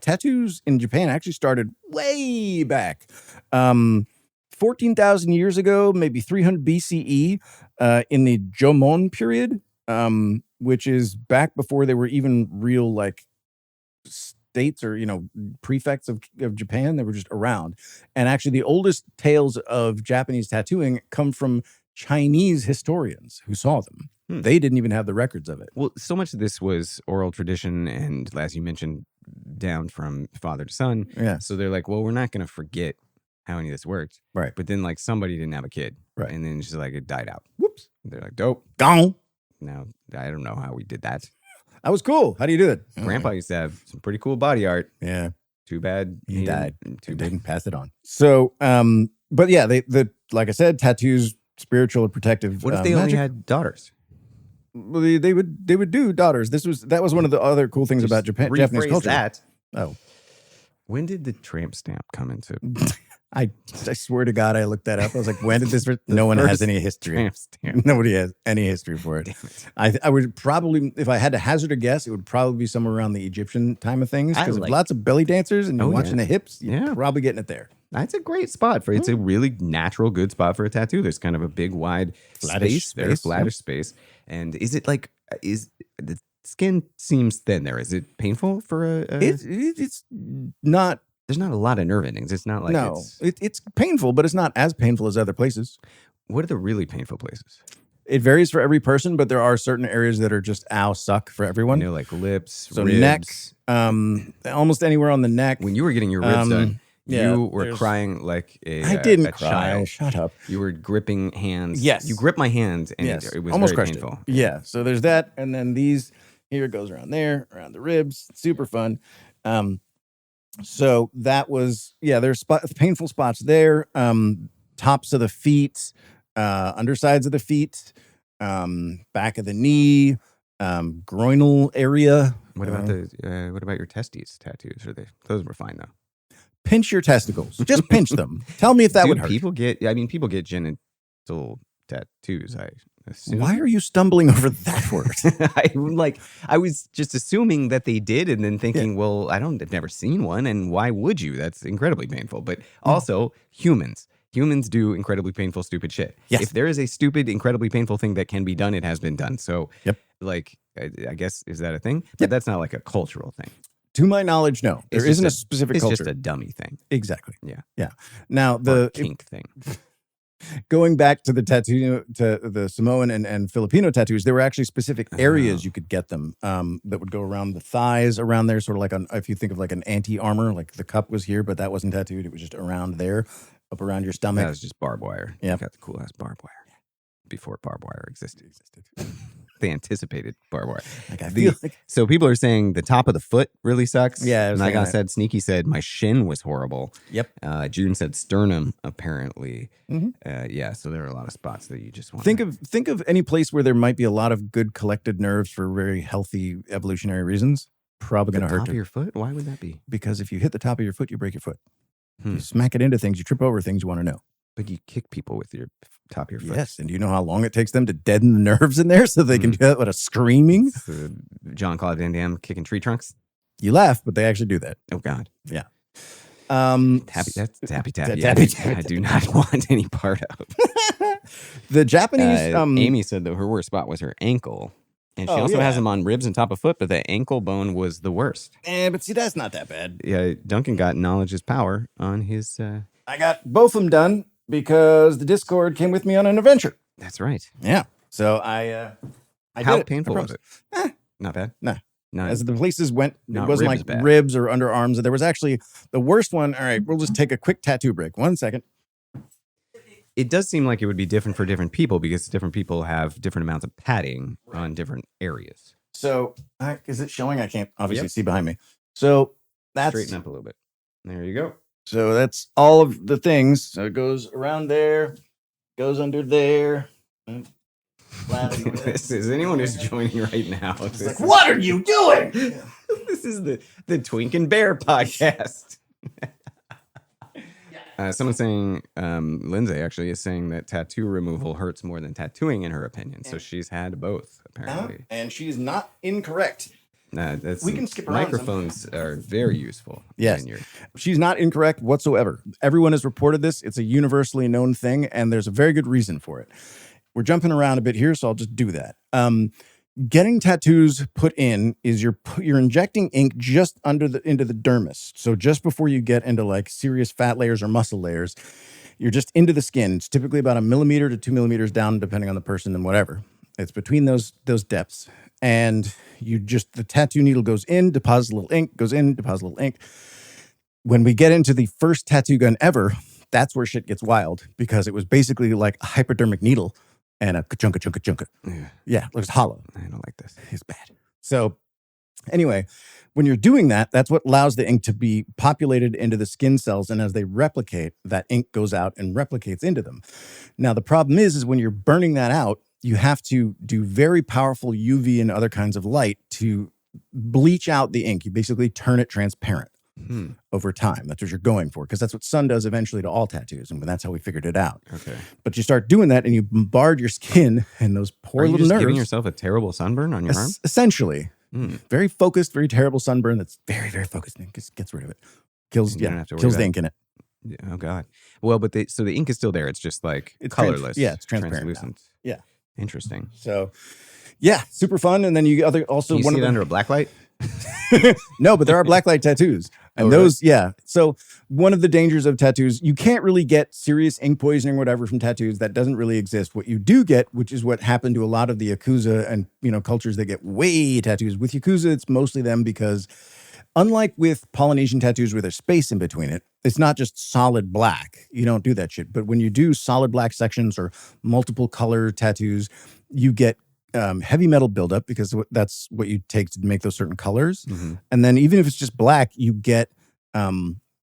C: Tattoos in Japan actually started way back. 14,000 years ago, maybe 300 BCE, in the Jomon period. Which is back before they were even real states or prefects of Japan. They were just around. And actually the oldest tales of Japanese tattooing come from Chinese historians who saw them. They didn't even have the records of it.
B: Well, so much of this was oral tradition, and as you mentioned, down from father to son.
C: Yeah.
B: So they're like, well, we're not going to forget how any of this worked.
C: Right.
B: But then somebody didn't have a kid.
C: Right.
B: And then it's just it died out.
C: Whoops.
B: They're like, dope.
C: Gone.
B: Now, I don't know how we did that.
C: That was cool. How do you do it?
B: Grandpa used to have some pretty cool body art.
C: Yeah.
B: Too bad
C: he died.
B: Didn't
C: pass it on. So, but yeah, like I said, tattoos, spiritual or protective.
B: What if they only had daughters?
C: Well, they would do daughters. That was one of the other cool things about Japanese culture.
B: That.
C: Oh.
B: When did the tramp stamp come into?
C: I swear to God, I looked that up. I was like, when did this? No one has any history.
B: Tramp stamp.
C: Nobody has any history for it. I would probably, if I had to hazard a guess, it would probably be somewhere around the Egyptian time of things, because lots of belly dancers and you're watching the hips. You're probably getting it there.
B: That's a great spot for. It's a really natural, good spot for a tattoo. There's kind of a big, wide space there, flattish space. And is it is the skin seems thin there? Is it painful for a?
C: It's not.
B: There's not a lot of nerve endings. It's not like
C: it's painful, but it's not as painful as other places.
B: What are the really painful places?
C: It varies for every person, but there are certain areas that are just suck for everyone.
B: Like lips,
C: so
B: ribs.
C: Neck, almost anywhere on the neck.
B: When you were getting your ribs done, you were crying like
C: I didn't
B: a
C: cry.
B: child.
C: Shut up.
B: You were gripping hands.
C: Yes.
B: You gripped my hand, and it was almost very painful.
C: Yeah. So there's that, and then these here it goes around there, around the ribs. Super fun. So that was, there's painful spots there, tops of the feet, undersides of the feet, back of the knee, groinal area.
B: What about your testes tattoos? Those were fine though.
C: Pinch your testicles. Just pinch them. Tell me if that would hurt.
B: People get genital tattoos, I assume.
C: Why are you stumbling over that word?
B: I was just assuming that they did, and then thinking, well, I've never seen one, and why would you? That's incredibly painful. But also, humans do incredibly painful, stupid shit.
C: Yes.
B: If there is a stupid, incredibly painful thing that can be done, it has been done. So, I guess, is that a thing? But that's not like a cultural thing.
C: To my knowledge, no. There isn't a specific culture.
B: It's just a dummy thing.
C: Exactly.
B: Yeah.
C: Yeah. Now, the
B: kink thing.
C: Going back to the tattoo, to the Samoan and Filipino tattoos, there were actually specific areas you could get them that would go around the thighs, around there, sort of like if you think of like an anti-armor, like the cup was here, but that wasn't tattooed. It was just around there. up around your stomach.
B: That was just barbed wire.
C: Yeah,
B: got the cool ass barbed wire before barbed wire existed. They anticipated barbed wire.
C: Like I feel like
B: so people are saying the top of the foot really sucks.
C: Yeah,
B: and like I said, Sneaky said my shin was horrible.
C: Yep.
B: June said sternum apparently.
C: Mm-hmm.
B: Yeah, so there are a lot of spots that you just want.
C: Think of any place where there might be a lot of good collected nerves for very healthy evolutionary reasons. Probably going to hurt
B: top of your foot. Why would that be?
C: Because if you hit the top of your foot, you break your foot. You smack it into things, you trip over things you want to know.
B: But you kick people with your top of your foot.
C: Yes, and do you know how long it takes them to deaden the nerves in there so they can do that with a screaming?
B: Jean-Claude Van Damme kicking tree trunks.
C: You laugh, but they actually do that.
B: Oh God.
C: Yeah.
B: That's tappy. I do not want any part of.
C: The Japanese.
B: Amy said that her worst spot was her ankle, and she also has them on ribs and top of foot. But the ankle bone was the worst.
C: But see, that's not that bad.
B: Yeah, Duncan got knowledge is power on his.
C: I got both of them done because the Discord came with me on an adventure.
B: That's right.
C: Yeah. So I
B: How painful was it? Not bad.
C: No.
B: Not,
C: As the places went, it
B: not
C: wasn't
B: ribs
C: like
B: bad.
C: ribs or underarms. There was actually the worst one. All right, we'll just take a quick tattoo break. 1 second.
B: It does seem like it would be different for different people because different people have different amounts of padding on different areas.
C: So is it showing? I can't obviously see behind me. So that's
B: Straighten up a little bit. There you go.
C: So that's all of the things. So it goes around there, goes under there.
B: This is anyone who's joining right now.
C: Like, what are you doing?
B: This is the Twink and Bear podcast. Someone's saying, Lindsay actually is saying that tattoo removal hurts more than tattooing in her opinion. So she's had both, apparently.
C: And she's not incorrect. We can skip around.
B: Microphones are very useful.
C: Yes. She's not incorrect whatsoever. Everyone has reported this. It's a universally known thing, and there's a very good reason for it. We're jumping around a bit here, so I'll just do that. Getting tattoos put in is you're injecting ink just into the dermis. So just before you get into like serious fat layers or muscle layers, you're just into the skin. It's typically about 1 millimeter to 2 millimeters down, depending on the person and whatever. It's between those depths. And the tattoo needle goes in, deposits a little ink, goes in, deposits a little ink. When we get into the first tattoo gun ever, that's where shit gets wild because it was basically like a hypodermic needle and a ka-chunka. Yeah, it was hollow.
B: I don't like this.
C: It's bad. So anyway, when you're doing that, that's what allows the ink to be populated into the skin cells. And as they replicate, that ink goes out and replicates into them. Now, the problem is when you're burning that out, you have to do very powerful UV and other kinds of light to bleach out the ink. You basically turn it transparent over time. That's what you're going for, because that's what sun does eventually to all tattoos, and that's how we figured it out.
B: Okay.
C: But you start doing that, and you bombard your skin and those poor little nerves.
B: Giving yourself a terrible sunburn on your arm?
C: Essentially. Very focused, very terrible sunburn that's very, very focused and gets rid of it. Kills the ink in it.
B: Yeah, oh, God. Well, but so the ink is still there. It's just like colorless.
C: It's transparent.
B: Translucent.
C: Now. Yeah.
B: Interesting.
C: So, yeah, super fun. And then you also
B: Can you see it under a black light?
C: No, but there are blacklight tattoos. And those, really? Yeah. So one of the dangers of tattoos, you can't really get serious ink poisoning or whatever from tattoos. That doesn't really exist. What you do get, which is what happened to a lot of the Yakuza and, cultures that get way tattoos. With Yakuza, it's mostly them because unlike with Polynesian tattoos where there's space in between it, it's not just solid black. You don't do that shit. But when you do solid black sections or multiple color tattoos, you get heavy metal buildup because that's what you take to make those certain colors. Mm-hmm. And then even if it's just black, you get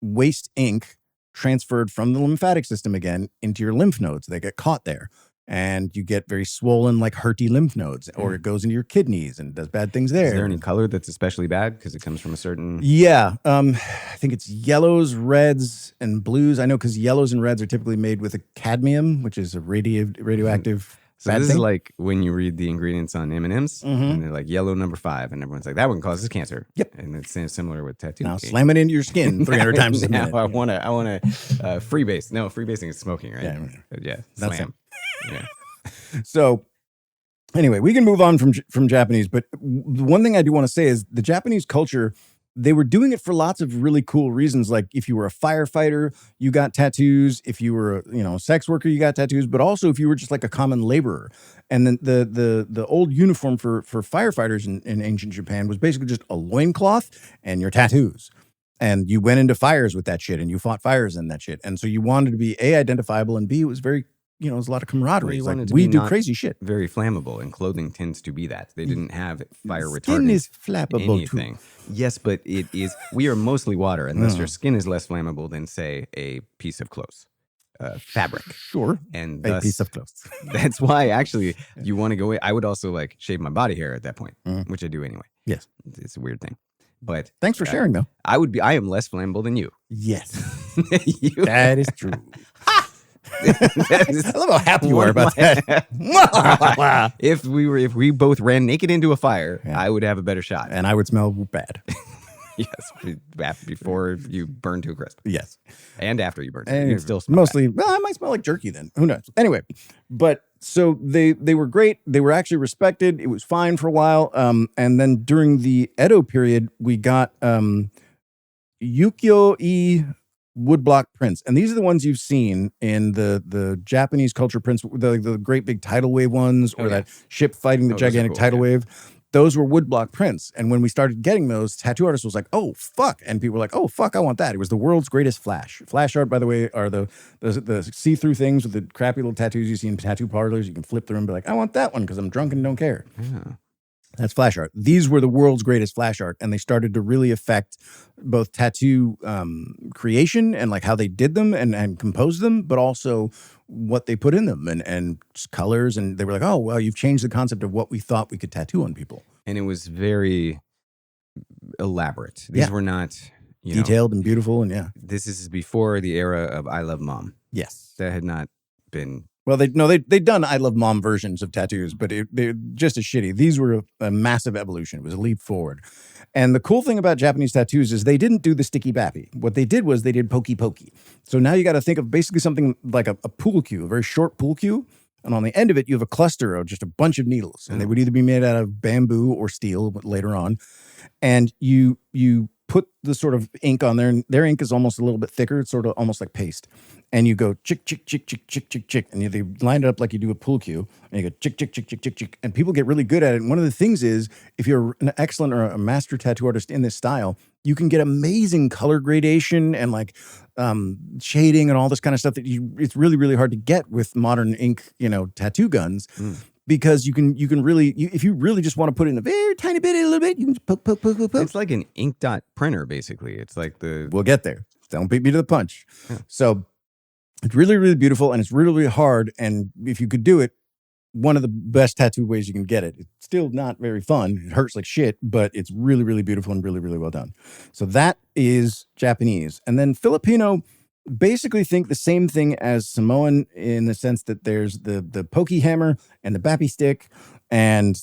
C: waste ink transferred from the lymphatic system again into your lymph nodes. They get caught there. And you get very swollen, like hurty lymph nodes, or it goes into your kidneys and does bad things there.
B: Is there any color that's especially bad because it comes from a certain?
C: Yeah, I think it's yellows, reds, and blues. I know because yellows and reds are typically made with a cadmium, which is a radioactive.
B: So this is like when you read the ingredients on M&Ms, and they're like yellow number 5, and everyone's like, that one causes cancer.
C: Yep,
B: and it's similar with tattoo.
C: Now slam it into your skin 300 times a minute.
B: Now I want to freebase. No, freebasing is smoking, right? Yeah,
C: that's
B: slam.
C: Yeah. So anyway, we can move on from Japanese, but the one thing I do want to say is the Japanese culture, they were doing it for lots of really cool reasons. Like if you were a firefighter, you got tattoos. If you were a sex worker, you got tattoos. But also if you were just like a common laborer. And then the old uniform for firefighters in ancient Japan was basically just a loincloth and your tattoos. And you went into fires with that shit, and you fought fires in that shit. And so you wanted to be A, identifiable, and B, it was very, it was a lot of camaraderie.
B: Well,
C: It's like, we do crazy shit.
B: Very flammable, and clothing tends to be that. They didn't have fire retardant.
C: Skin is flammable
B: anything.
C: too.
B: Yes, but it is. We are mostly water, unless your skin is less flammable than, say, a piece of clothes. Fabric.
C: Sure.
B: And
C: a piece of clothes.
B: That's why, actually, you want to go away. I would also shave my body hair at that point, which I do anyway.
C: Yes.
B: It's a weird thing. But
C: thanks for sharing, though.
B: I am less flammable than you.
C: Yes. That is true. I love how happy you are about that.
B: If we both ran naked into a fire, I would have a better shot.
C: And I would smell bad.
B: Yes, before you burn to a crisp.
C: Yes.
B: And after you burn.
C: And
B: you still smell
C: mostly, well, I might smell like jerky then. Who knows? Anyway, but so they were great. They were actually respected. It was fine for a while. And then during the Edo period, we got ukiyo-e woodblock prints. And these are the ones you've seen in the Japanese culture prints, the great big tidal wave ones, or that ship fighting the gigantic tidal wave. Those were woodblock prints. And when we started getting those, tattoo artists was like, oh, fuck. And people were like, oh, fuck, I want that. It was the world's greatest flash. Flash art, by the way, are the see-through things with the crappy little tattoos you see in tattoo parlors. You can flip through and be like, I want that one because I'm drunk and don't care.
B: Yeah.
C: That's flash art. These were the world's greatest flash art, and they started to really affect both tattoo creation and how they did them and composed them, but also what they put in them and colors. And they were like, oh, well, you've changed the concept of what we thought we could tattoo on people.
B: And it was very elaborate. These were not
C: detailed and beautiful. And
B: this is before the era of I Love Mom.
C: Yes.
B: That had not been.
C: Well, they'd done I Love Mom versions of tattoos, but they're just as shitty. These were a massive evolution. It was a leap forward. And the cool thing about Japanese tattoos is they didn't do the sticky bappy. What they did was they did pokey pokey. So now you got to think of basically something like a pool cue, a very short pool cue. And on the end of it, you have a cluster of just a bunch of needles. And they would either be made out of bamboo or steel later on. And you put the sort of ink on there, and their ink is almost a little bit thicker. It's sort of almost like paste. And you go chick, chick, chick, chick, chick, chick, chick. And they line it up like you do a pool cue. And you go chick, chick, chick, chick, chick, chick. And people get really good at it. And one of the things is, if you're an excellent or a master tattoo artist in this style, you can get amazing color gradation and shading and all this kind of stuff that it's really, really hard to get with modern ink, tattoo guns. Because you can really, if you really just want to put in a very tiny bit, a little bit, you can just poke.
B: It's like an ink dot printer, basically. It's like
C: We'll get there. Don't beat me to the punch. Yeah. So it's really, really beautiful, and it's really, really hard. And if you could do it, one of the best tattoo ways you can get it. It's still not very fun. It hurts like shit, but it's really, really beautiful and really, really well done. So that is Japanese. And then Filipino basically think the same thing as Samoan in the sense that there's the pokey hammer and the bappy stick, and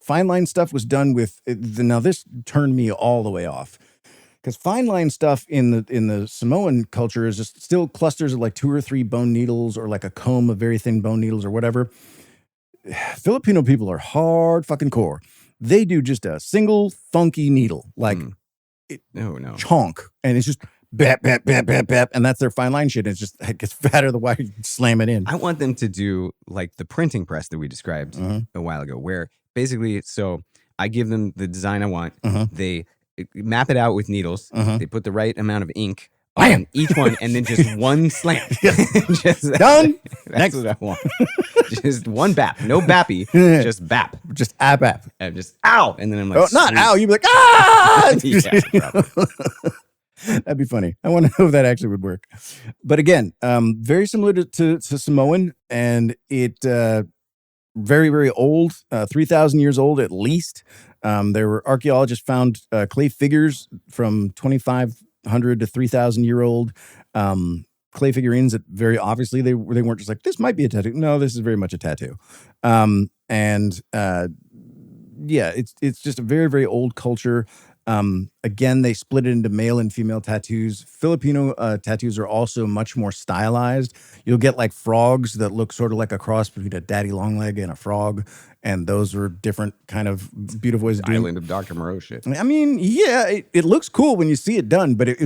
C: fine line stuff was done with now this turned me all the way off, because fine line stuff in the Samoan culture is just still clusters of 2 or 3 bone needles, or a comb of very thin bone needles or whatever. Filipino people are hard fucking core. They do just a single funky needle, chonk, and it's just bap, bap, bap, bap, bap, and that's their fine line shit. It gets fatter the wire, you slam it in.
B: I want them to do the printing press that we described a while ago, where basically, so I give them the design I want. They map it out with needles. They put the right amount of ink on each one, and then just one slam. Just,
C: done.
B: That's what I want. Just one bap, no bappy, just bap,
C: just bap,
B: and just ow, and then I'm like,
C: oh, not ow. You'd be like, ah.
B: Yeah,
C: that'd be funny. I want to know if that actually would work. But again, very similar to Samoan, and it very, very old, 3,000 years old at least. There were archaeologists found clay figures from 2,500 to 3,000 year old clay figurines that very obviously they weren't just this might be a tattoo. No, this is very much a tattoo. It's just a very, very old culture. Again, they split it into male and female tattoos. Filipino tattoos are also much more stylized. You'll get frogs that look sort of like a cross between a daddy long leg and a frog. And those are different kind of beautiful ways of doing it.
B: Island of Dr. Moreau shit.
C: I mean, yeah, it looks cool when you see it done, but it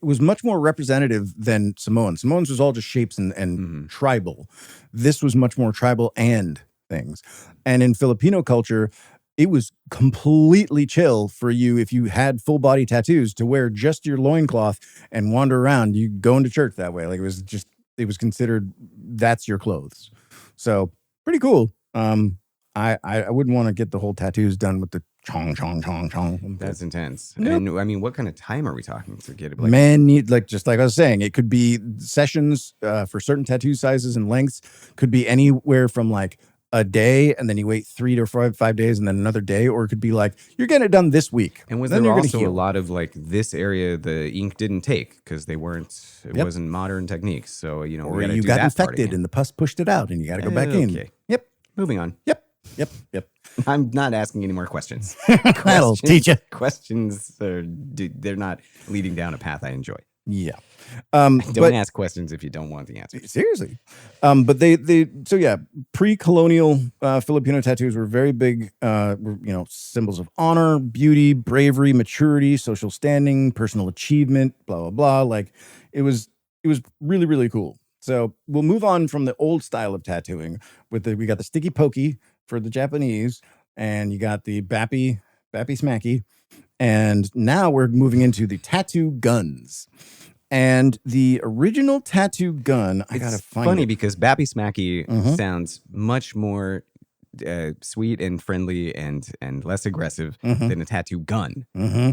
C: was much more representative than Samoan. Samoans was all just shapes and tribal. This was much more tribal and things. And in Filipino culture, it was completely chill for you if you had full body tattoos to wear just your loincloth and wander around. You go into church that way. Like it was considered that's your clothes. So pretty cool. I wouldn't want to get the whole tattoos done with the chong chong chong chong.
B: That's intense.
C: Nope.
B: And I mean, what kind of time are we talking to get it?
C: Man, just like I was saying, it could be sessions for certain tattoo sizes and lengths. Could be anywhere from like a day, and then you wait 3 to 5 days, and then another day, or it could be like you're getting it done this week.
B: And was
C: then
B: there
C: you're
B: also
C: heal.
B: a lot of like this area the ink didn't take because they weren't? It wasn't modern techniques. So we
C: or
B: gotta
C: you
B: do
C: got
B: that
C: infected and the pus pushed it out, and you got to go back in.
B: Okay.
C: Yep.
B: Moving on.
C: Yep.
B: I'm not asking any more questions.
C: That'll teach you.
B: Questions they're not leading down a path I enjoy.
C: Yeah.
B: Don't ask questions if you don't want the answer.
C: Seriously. But so yeah, pre-colonial Filipino tattoos were very big, symbols of honor, beauty, bravery, maturity, social standing, personal achievement, blah, blah, blah. Like it was really, really cool. So we'll move on from the old style of tattooing we got the sticky pokey for the Japanese, and you got the bappy smacky. And now we're moving into the tattoo guns. And the original tattoo gun, I gotta find it.
B: Funny because Bappy Smacky sounds much more sweet and friendly and less aggressive than a tattoo gun.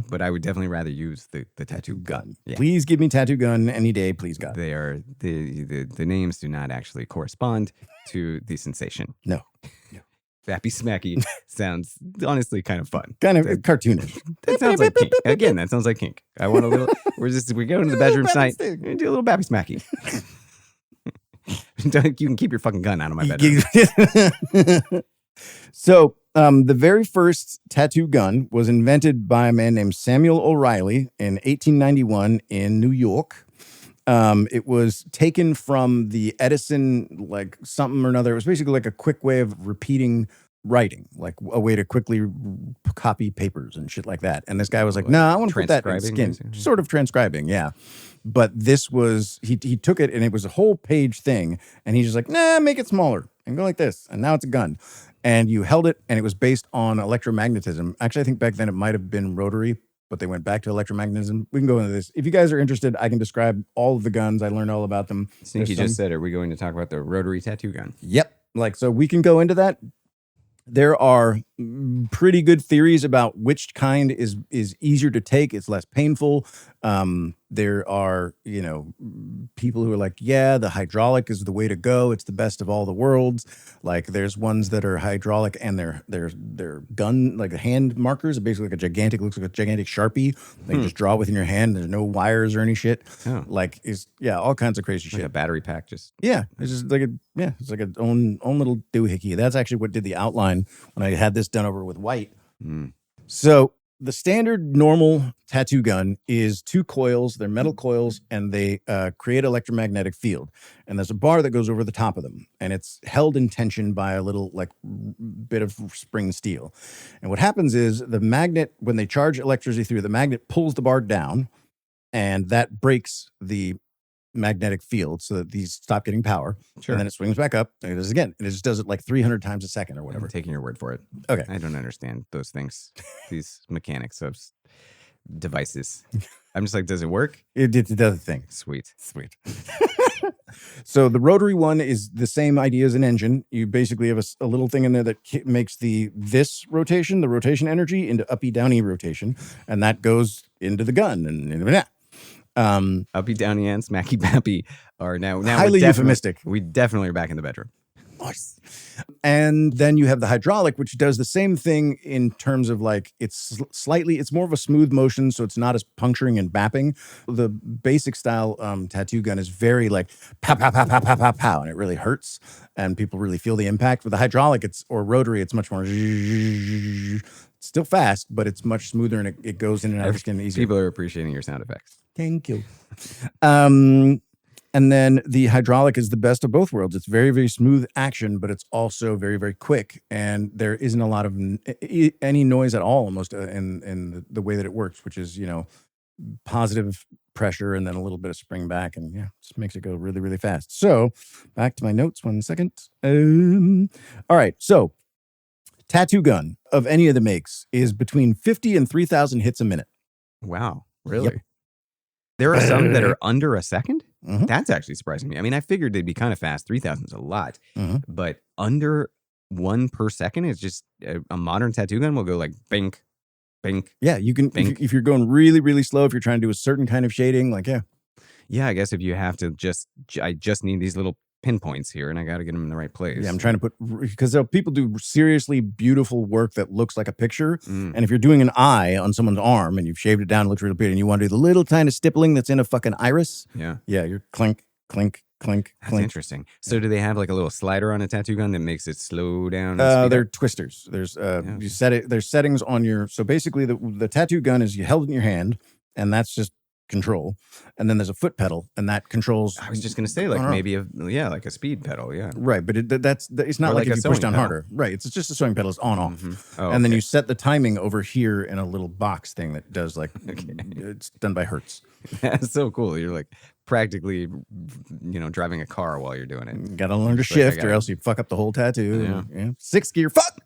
B: But I would definitely rather use the tattoo gun. Yeah.
C: Please give me tattoo gun any day, please God.
B: They are the names do not actually correspond to the sensation.
C: No.
B: Bappy Smacky sounds honestly kind of fun.
C: Kind of cartoonish.
B: That sounds like kink. Again, that sounds like kink. I want a little. We go into the bedroom tonight. Do a little Bappy Smacky. You can keep your fucking gun out of my bedroom.
C: So, the very first tattoo gun was invented by a man named Samuel O'Reilly in 1891 in New York. It was taken from the Edison, like something or another. It was basically like a quick way of repeating writing, like a way to quickly copy papers and shit like that. And this guy was like, no, I want to put that in skin. Sort of transcribing, yeah. But this was, he took it and it was a whole page thing. And he's just like, nah, make it smaller and go like this. And now it's a gun. And you held it and it was based on electromagnetism. Actually, I think back then it might have been rotary, but they went back to electromagnetism. We can go into this. If you guys are interested, I can describe all of the guns. I learned all about them.
B: Sneaky just said, are we going to talk about the rotary tattoo gun?
C: Yep. So we can go into that. There are pretty good theories about which kind is easier to take. It's less painful. There are, people who are like, yeah, the hydraulic is the way to go. It's the best of all the worlds. Like there's ones that are hydraulic and they're gun, like the hand markers, basically looks like a gigantic Sharpie. They just draw within your hand. There's no wires or any shit. Oh. Like all kinds of crazy shit.
B: Like a battery pack
C: Yeah. It's just like it's like its own little doohickey. That's actually what did the outline when I had this done over with white. So the standard normal tattoo gun is 2 coils. They're metal coils, and they create electromagnetic field. And there's a bar that goes over the top of them, and it's held in tension by a little bit of spring steel. And what happens is the magnet, when they charge electricity through, the magnet pulls the bar down, and that breaks the magnetic field so that these stop getting power. Sure. And then it swings back up and it does again. And it just does it like 300 times a second or whatever.
B: I'm taking your word for it.
C: Okay.
B: I don't understand those things, these mechanics of devices. I'm just like, does it work?
C: It does the thing.
B: Sweet.
C: So the rotary one is the same idea as an engine. You basically have a little thing in there that makes this rotation, the rotation energy, into uppy downy rotation. And that goes into the gun. And
B: Uppy, downy, and smacky bappy are now
C: highly euphemistic.
B: We definitely are back in the bedroom.
C: Nice. And then you have the hydraulic, which does the same thing in terms of like it's more of a smooth motion, so it's not as puncturing and bapping. The basic style tattoo gun is very like pow, pow, pow, pow, pow, pow, pow, and it really hurts, and people really feel the impact. With the hydraulic, or rotary, it's much more still fast, but it's much smoother, and it goes in and out of the skin easier.
B: People are appreciating your sound effects.
C: Thank you. And then the hydraulic is the best of both worlds. It's very, very smooth action, but it's also very, very quick. And there isn't a lot of any noise at all almost in the way that it works, which is, positive pressure and then a little bit of spring back. And just makes it go really, really fast. So back to my notes 1 second. All right. So tattoo gun of any of the makes is between 50 and 3,000 hits a minute.
B: Wow. Really?
C: Yep.
B: There are some that are under a second?
C: Mhm.
B: That's actually surprising me. I mean, I figured they'd be kind of fast. 3,000 is a lot.
C: Mhm.
B: But under 1 per second is just a modern tattoo gun will go like bink, bink.
C: Yeah, you can, if you're going really, really slow, if you're trying to do a certain kind of shading, like, yeah.
B: Yeah, I guess if you have to I just need these little pinpoints here and I got to get them in the right place.
C: Yeah, I'm trying to put, because people do seriously beautiful work that looks like a picture. And if you're doing an eye on someone's arm and you've shaved it down, it looks really pretty, and you want to do the little tiny stippling that's in a fucking iris.
B: Yeah.
C: Yeah, you're clink, clink, clink,
B: That's
C: clink.
B: interesting. So do they have like a little slider on a tattoo gun that makes it slow down? And speed
C: They're
B: up?
C: twisters. There's you set it. There's settings on your. So basically, the tattoo gun is you held it in your hand, and that's just control. And then there's a foot pedal, and that controls.
B: I was just gonna say like maybe like a speed pedal. Yeah.
C: Right, but it's not
B: Or
C: like
B: like
C: if
B: a
C: you push
B: sewing
C: down
B: pedal.
C: harder. Right, it's just a sewing pedal. It's on off,
B: Oh,
C: and then
B: okay.
C: you set the timing over here in a little box thing that does like it's done by hertz.
B: That's so cool. You're like practically, driving a car while you're doing it.
C: You gotta learn to
B: It's like, I
C: shift, or
B: gotta-
C: else you fuck up the whole tattoo.
B: Yeah.
C: Yeah. 6th gear, fuck.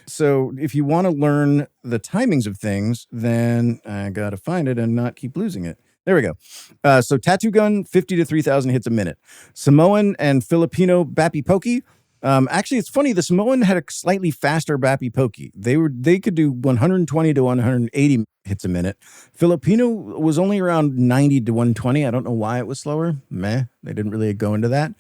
C: So if you want to learn the timings of things, then I gotta find it and not keep losing it. There we go. So tattoo gun, 50 to 3,000 hits a minute. Samoan and Filipino bappy pokey. Actually, it's funny. The Samoan had a slightly faster bappy pokey. They could do 120 to 180 hits a minute. Filipino was only around 90 to 120. I don't know why it was slower. They didn't really go into that.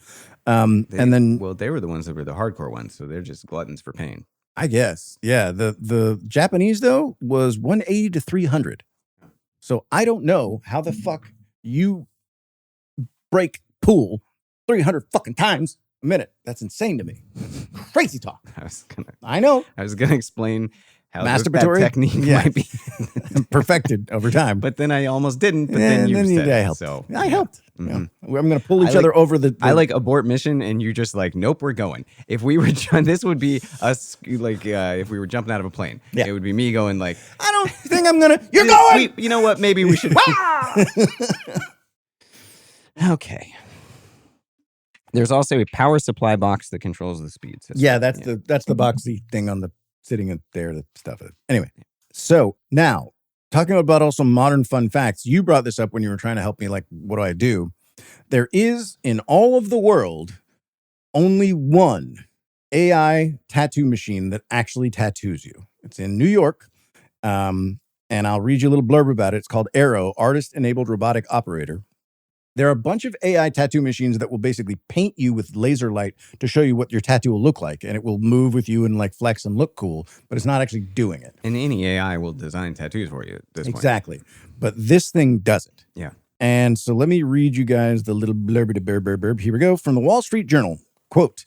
C: And then,
B: well, they were the ones that were the hardcore ones, so they're just gluttons for pain.
C: I guess, yeah. The Japanese though was 180 to 300. So I don't know how the fuck you break pool 300 fucking times a minute. That's insane to me. Crazy talk. I know.
B: I was gonna explain how
C: Masturbatory?
B: that technique
C: Yeah.
B: might be
C: Perfected over time.
B: but then I almost didn't. But then you said
C: I
B: it,
C: helped.
B: so
C: I helped.
B: Mhm.
C: Yeah. I'm going to pull each
B: I
C: other over the.
B: I like abort mission, and you're just like, nope, we're going. If we were, this would be us, like, if we were jumping out of a plane.
C: Yeah.
B: It would be me going like,
C: I don't think I'm going to. You're going.
B: you know what? Maybe we should. Okay. There's also a power supply box that controls the speed system.
C: Yeah, that's the boxy thing on the sitting in there, the stuff. Anyway, so now talking about also modern fun facts. You brought this up when you were trying to help me. Like, what do I do? There is in all of the world only one AI tattoo machine that actually tattoos you. It's in New York, and I'll read you a little blurb about it. It's called Arrow, Artist-Enabled Robotic Operator. There are a bunch of AI tattoo machines that will basically paint you with laser light to show you what your tattoo will look like. And it will move with you and like flex and look cool, but it's not actually doing it.
B: And any AI will design tattoos for you at this point.
C: Exactly. But this thing doesn't.
B: Yeah.
C: And so let me read you guys the little blurb. Here we go. From the Wall Street Journal. Quote,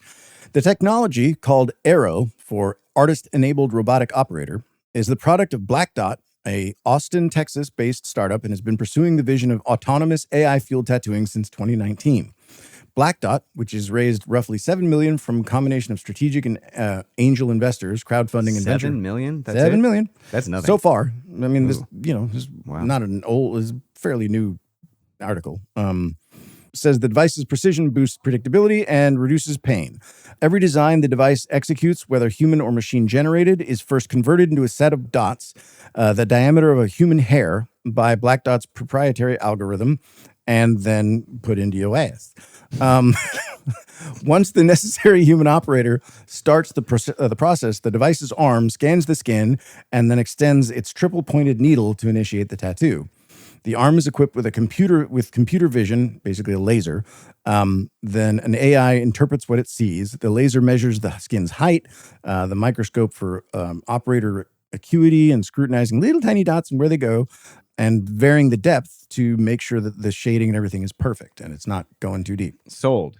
C: the technology called Arrow for Artist-Enabled Robotic Operator is the product of Black Dot, a Austin, Texas-based startup, and has been pursuing the vision of autonomous AI-fueled tattooing since 2019. Black Dot, which has raised roughly $7 million from a combination of strategic and angel investors, crowdfunding and venture.
B: $7 million? That's
C: $7
B: it?
C: million.
B: That's nothing.
C: So far. I mean, this,
B: Wow.
C: not an old, is fairly new article. Says the device's precision boosts predictability and reduces pain. Every design the device executes, whether human or machine generated, is first converted into a set of dots, the diameter of a human hair, by Black Dot's proprietary algorithm, and then put into your ass. Once the necessary human operator starts the process, the device's arm scans the skin and then extends its triple-pointed needle to initiate the tattoo. The arm is equipped with computer vision, basically a laser. Then an AI interprets what it sees. The laser measures the skin's height, the microscope for operator acuity, and scrutinizing little tiny dots and where they go, and varying the depth to make sure that the shading and everything is perfect and it's not going too deep.
B: Sold.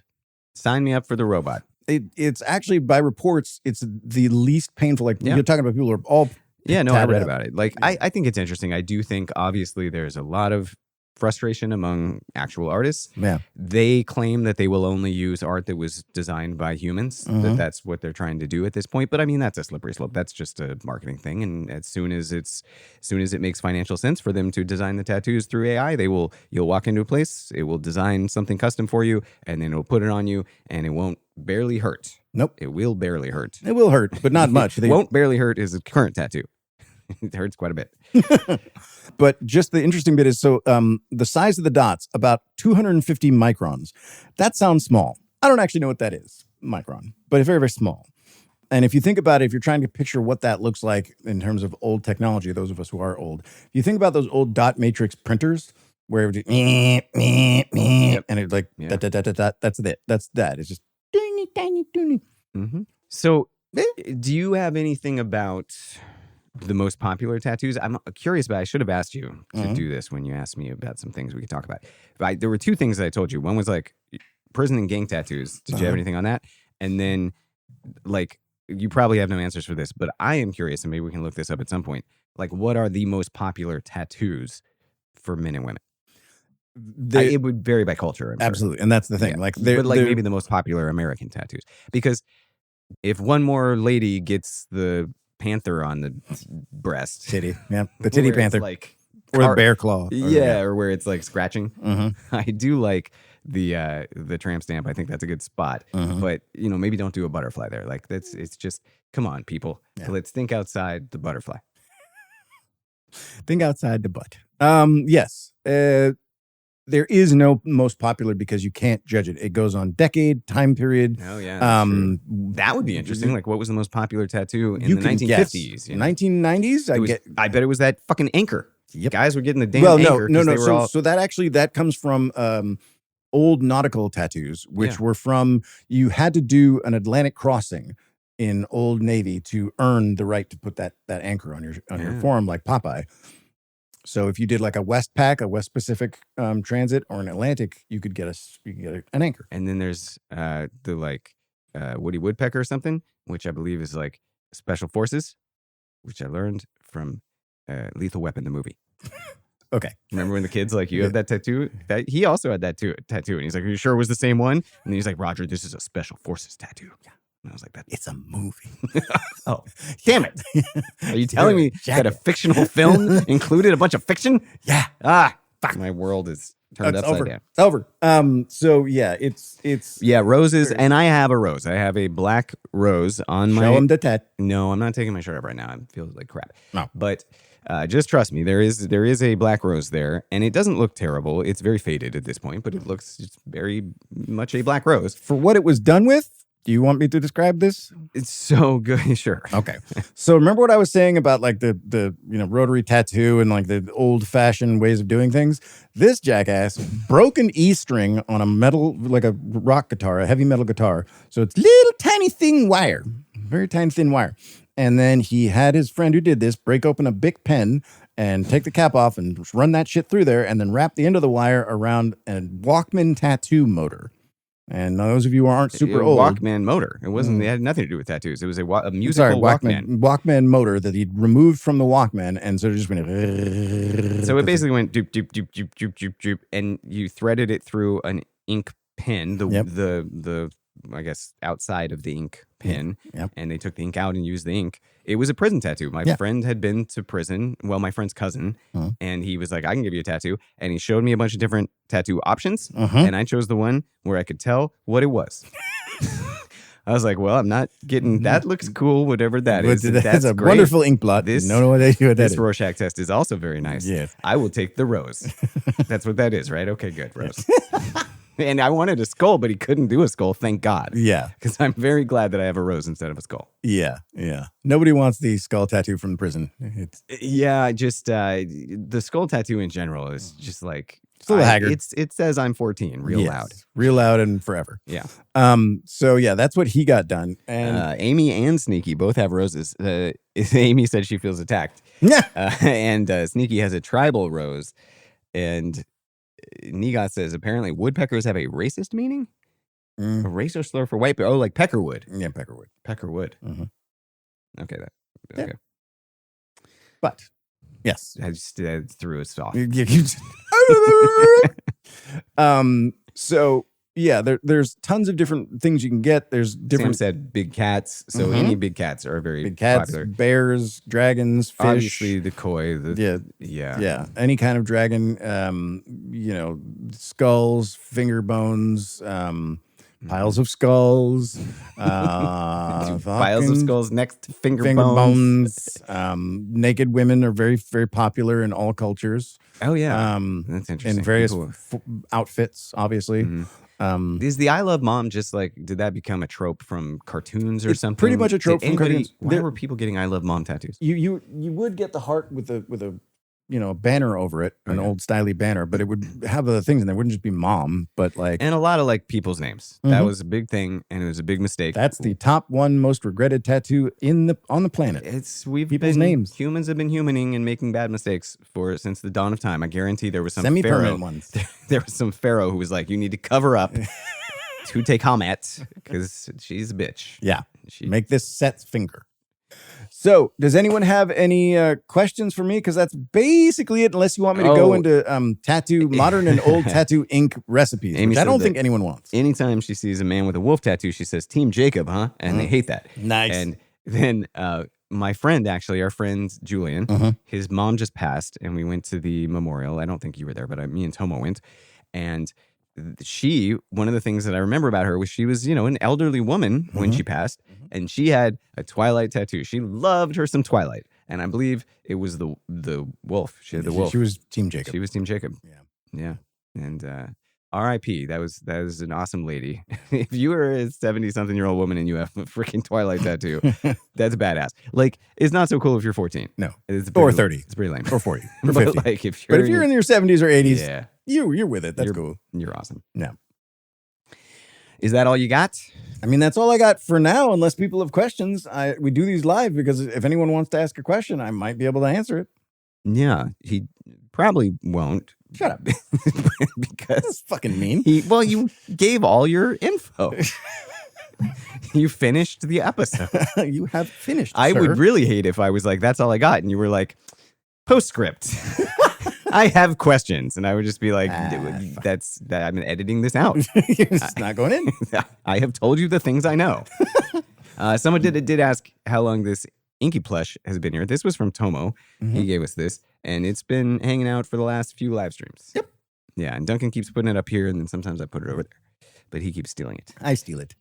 B: Sign me up for the robot.
C: It's actually, by reports, it's the least painful. Like, you're talking about people who are all
B: Yeah, no, I read
C: tatted up.
B: about it. Like, I think it's interesting. I do think, obviously, there's a lot of frustration among actual artists.
C: Yeah.
B: They claim that they will only use art that was designed by humans, that's what they're trying to do at this point. But I mean, that's a slippery slope. That's just a marketing thing. And as soon as it makes financial sense for them to design the tattoos through AI, you'll walk into a place, it will design something custom for you, and then it'll put it on you, and it won't barely hurt.
C: Nope.
B: It will barely hurt.
C: It will hurt, but not much.
B: Won't barely hurt is a current tattoo. It hurts quite a bit.
C: But just the interesting bit is, so the size of the dots, about 250 microns. That sounds small. I don't actually know what that is, micron, but it's very, very small. And if you think about it, if you're trying to picture what that looks like in terms of old technology, those of us who are old, if you think about those old dot matrix printers where it would do, and it's like, dot, dot, dot, dot, dot, that's it. That's that. It's just tiny, tiny, tiny.
B: Mm-hmm. So do you have anything about the most popular tattoos? I'm curious, but I should have asked you to do this when you asked me about some things we could talk about. But there were two things that I told you. One was like prison and gang tattoos. Did you have anything on that? And then like, you probably have no answers for this, but I am curious, and maybe we can look this up at some point. Like, what are the most popular tattoos for men and women? It would vary by culture.
C: Absolutely. And that's the thing.
B: Yeah.
C: Like,
B: but like maybe the most popular American tattoos. Because if one more lady gets the panther on the breast.
C: Titty. Yeah. The titty panther.
B: Like,
C: or the bear claw.
B: Or where it's like scratching. I do like the tramp stamp. I think that's a good spot. But maybe don't do a butterfly there. Like it's just, come on, people. Yeah. Let's think outside the butterfly.
C: Think outside the butt. Yes. There is no most popular because you can't judge it. It goes on decade, time period.
B: Oh yeah. That would be interesting. Like, what was the most popular tattoo in the 1950s?
C: 1990s?
B: I bet it was that fucking anchor.
C: Yep.
B: Guys were getting the damn anchor.
C: No. So that comes from old nautical tattoos, which were from, you had to do an Atlantic crossing in Old Navy to earn the right to put that anchor on your forearm, like Popeye. So if you did like a West Pacific transit, or an Atlantic, you could get an anchor.
B: And then there's the Woody Woodpecker or something, which I believe is like Special Forces, which I learned from Lethal Weapon, the movie.
C: Okay.
B: Remember when the kid's like, you have that tattoo? That he also had that tattoo. And he's like, are you sure it was the same one? And then he's like, Roger, this is a Special Forces tattoo. Yeah. And I was like,
C: it's a movie.
B: Oh, damn it. Are you telling me that a fictional film included a bunch of fiction?
C: Yeah.
B: Fuck. My world is turned upside down.
C: It's over. So yeah, it's
B: roses. And I have a rose. I have a black rose on my.
C: Show him the tat.
B: No, I'm not taking my shirt off right now. I feel like crap.
C: No.
B: But just trust me, there is a black rose there, and it doesn't look terrible. It's very faded at this point, but it looks just very much a black rose.
C: For what it was done with, do you want me to describe this?
B: It's so good. Sure.
C: Okay. So remember what I was saying about like the rotary tattoo and like the old fashioned ways of doing things? This jackass broke an E string on a metal, like a rock guitar, a heavy metal guitar. So it's little tiny thin wire, very tiny thin wire. And then he had his friend who did this break open a Bic pen and take the cap off and run that shit through there, and then wrap the end of the wire around a Walkman tattoo motor. And those of you who aren't super old,
B: Walkman motor. It wasn't. It had nothing to do with tattoos. It was a musical Walkman.
C: Walkman motor that he'd removed from the Walkman, and so it just went.
B: So it basically went doop doop doop doop doop doop doop, and you threaded it through an ink pen. The I guess outside of the ink pen, and they took the ink out and used the ink. It was a prison tattoo. My friend had been to prison. Well, my friend's cousin, and he was like, "I can give you a tattoo," and he showed me a bunch of different tattoo options, and I chose the one where I could tell what it was. I was like, "Well, I'm not getting that. Looks cool, whatever that is.
C: That's a
B: great.
C: Wonderful ink blot.
B: This Rorschach test is also very nice.
C: Yes.
B: I will take the rose. That's what that is, right? Okay, good, rose." And I wanted a skull, but he couldn't do a skull. Thank God.
C: Yeah.
B: Because I'm very glad that I have a rose instead of a skull.
C: Yeah. Nobody wants the skull tattoo from the prison.
B: Just the skull tattoo in general is just like,
C: it's a little haggard.
B: It says I'm 14 loud.
C: Real loud and forever.
B: Yeah.
C: So yeah, that's what he got done. And
B: Amy and Sneaky both have roses. Amy said she feels attacked. And Sneaky has a tribal rose. And Nigat says apparently woodpeckers have a racist meaning? A racist slur for white people. Oh, like peckerwood.
C: Yeah, peckerwood.
B: Peckerwood. Okay, okay.
C: But yes,
B: I just threw us off.
C: So yeah, there's tons of different things you can get. There's different.
B: Sam said big cats. So any big cats are very
C: big cats,
B: popular.
C: Bears, dragons, fish.
B: Obviously the koi.
C: Yeah. Any kind of dragon. Skulls, finger bones, piles of skulls,
B: Piles of
C: fucking
B: skulls next to finger
C: bones. Naked women are very, very popular in all cultures.
B: Oh yeah, that's interesting.
C: In various outfits, obviously.
B: Is the I Love Mom just like, did that become a trope from cartoons or something?
C: Pretty much a trope from cartoons.
B: Why were people getting I Love Mom tattoos?
C: You would get the heart with a banner over it, an old styly banner, but it would have other things in there. It wouldn't just be mom, but like,
B: and a lot of like people's names. That was a big thing, and it was a big mistake.
C: That's the top one most regretted tattoo on the planet. People's names.
B: Humans have been humaning and making bad mistakes since the dawn of time. I guarantee there was some
C: semi-permanent ones.
B: There was some pharaoh who was like, you need to cover up Tutankhamet because she's a bitch.
C: Yeah, make this Set's finger. So, does anyone have any questions for me? Because that's basically it, unless you want me to go into modern and old tattoo ink recipes, which I don't think anyone wants.
B: Anytime she sees a man with a wolf tattoo, she says, Team Jacob, huh? And they hate that.
C: Nice.
B: And then my friend, actually, our friend Julian, his mom just passed, and we went to the memorial. I don't think you were there, but me and Tomo went. And one of the things that I remember about her was she was, an elderly woman when she passed, and she had a Twilight tattoo. She loved her some Twilight, and I believe it was the wolf. She had the wolf.
C: She was Team Jacob.
B: She was Team Jacob. Yeah. And R.I.P. That was an awesome lady. If you were a 70-something-year-old woman and you have a freaking Twilight tattoo, that's badass. Like, it's not so cool if you're 14.
C: No.
B: Or
C: 30.
B: It's pretty lame.
C: Or 40. Or 50.
B: But like, if
C: you're in your 70s or 80s,
B: yeah,
C: you're with it. That's cool.
B: You're awesome.
C: Yeah.
B: Is that all you got?
C: I mean, that's all I got for now, unless people have questions. We do these live because if anyone wants to ask a question, I might be able to answer it.
B: Yeah, he probably won't.
C: Shut up.
B: Because
C: that's fucking mean.
B: You gave all your info. You finished the episode.
C: You have finished,
B: I
C: sir.
B: would really hate if I was like, that's all I got. And you were like, postscript. I have questions. And I would just be like, I'm editing this out.
C: It's not going in.
B: I have told you the things I know. Someone did ask how long this Inky plush has been here. This was from Tomo. He gave us this, and it's been hanging out for the last few live streams.
C: Yep.
B: Yeah, and Duncan keeps putting it up here, and then sometimes I put it over there. But he keeps stealing it.
C: I steal it.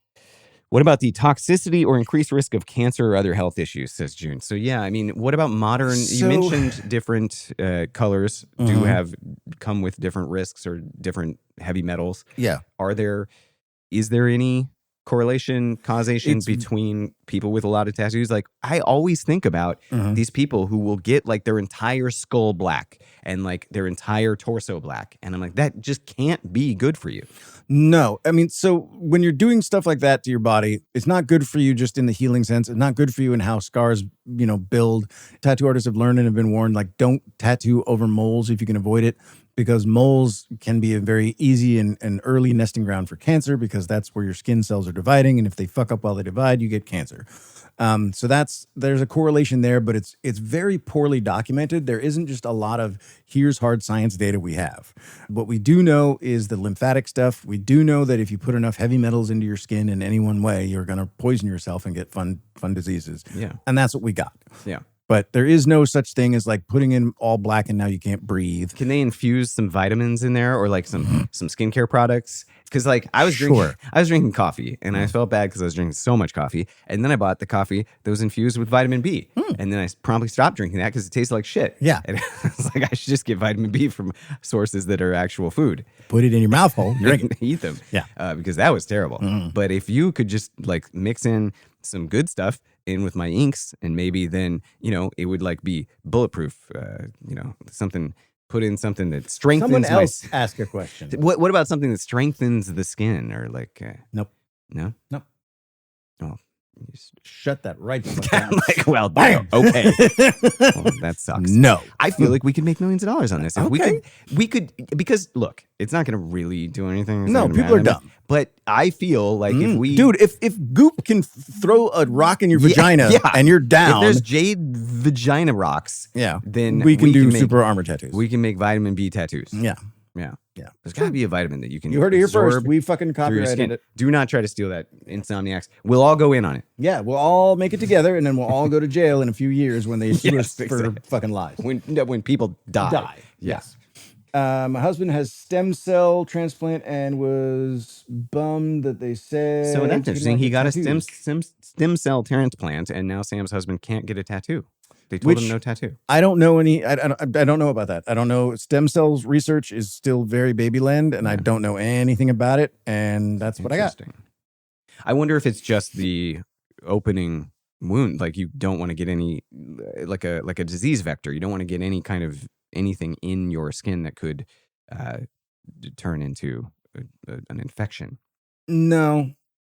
B: What about the toxicity or increased risk of cancer or other health issues, says June. So yeah, I mean, what about modern, you mentioned different colors do come with different risks or different heavy metals.
C: Yeah.
B: Is there any correlation, causation between people with a lot of tattoos? Like, I always think about these people who will get like their entire skull black and like their entire torso black. And I'm like, that just can't be good for you.
C: No. I mean, so when you're doing stuff like that to your body, it's not good for you just in the healing sense. It's not good for you in how scars, build. Tattoo artists have learned and have been warned, like, don't tattoo over moles if you can avoid it, because moles can be a very easy and early nesting ground for cancer, because that's where your skin cells are dividing. And if they fuck up while they divide, you get cancer. So there's a correlation there, but it's very poorly documented. There isn't just a lot of here's hard science data we have. What we do know is the lymphatic stuff. We do know that if you put enough heavy metals into your skin in any one way, you're going to poison yourself and get fun diseases. Yeah. And that's what we got.
B: Yeah.
C: But there is no such thing as like putting in all black and now you can't breathe.
B: Can they infuse some vitamins in there or like some skincare products? Because like I was drinking coffee and I felt bad because I was drinking so much coffee. And then I bought the coffee that was infused with vitamin B. And then I promptly stopped drinking that because it tasted like shit.
C: Yeah.
B: And I was like, I should just get vitamin B from sources that are actual food.
C: Put it in your mouth hole. Drink it.
B: Eat them.
C: Yeah.
B: Because that was terrible. But if you could just like mix in some good stuff in with my inks, and maybe then, it would like be bulletproof, something. Put in something that strengthens.
C: Someone else ask a question.
B: What about something that strengthens the skin or like?
C: Nope.
B: No.
C: Nope.
B: Oh,
C: shut that right the fuck down.
B: Like, well, bam. Okay. Well, that sucks.
C: No,
B: I feel like we could make millions of dollars on this. If
C: okay.
B: we could, because look, it's not going to really do anything. It's
C: no, people are dumb.
B: But I feel like
C: if Goop can throw a rock in your vagina and you're down,
B: if there's jade vagina rocks, then
C: we can do super armor tattoos.
B: We can make vitamin B tattoos.
C: Yeah.
B: There's got to be a vitamin that you can.
C: You heard it here first. We fucking copyrighted it.
B: Do not try to steal that, Insomniacs. We'll all go in on it.
C: Yeah, we'll all make it together, and then we'll all go to jail in a few years when they sue us for fucking lies.
B: When people die.
C: Yes. My husband has stem cell transplant and was bummed that they said.
B: So that's
C: he could
B: interesting.
C: not
B: He
C: get
B: got a
C: tattoos.
B: stem cell transplant, and now Sam's husband can't get a tattoo. They told him no tattoo.
C: I don't know any. I don't know about that. I don't know. Stem cells research is still very baby land, and I don't know anything about it. And that's what I got.
B: I wonder if it's just the opening wound. Like you don't want to get any, like a disease vector. You don't want to get any kind of anything in your skin that could turn into an infection.
C: No.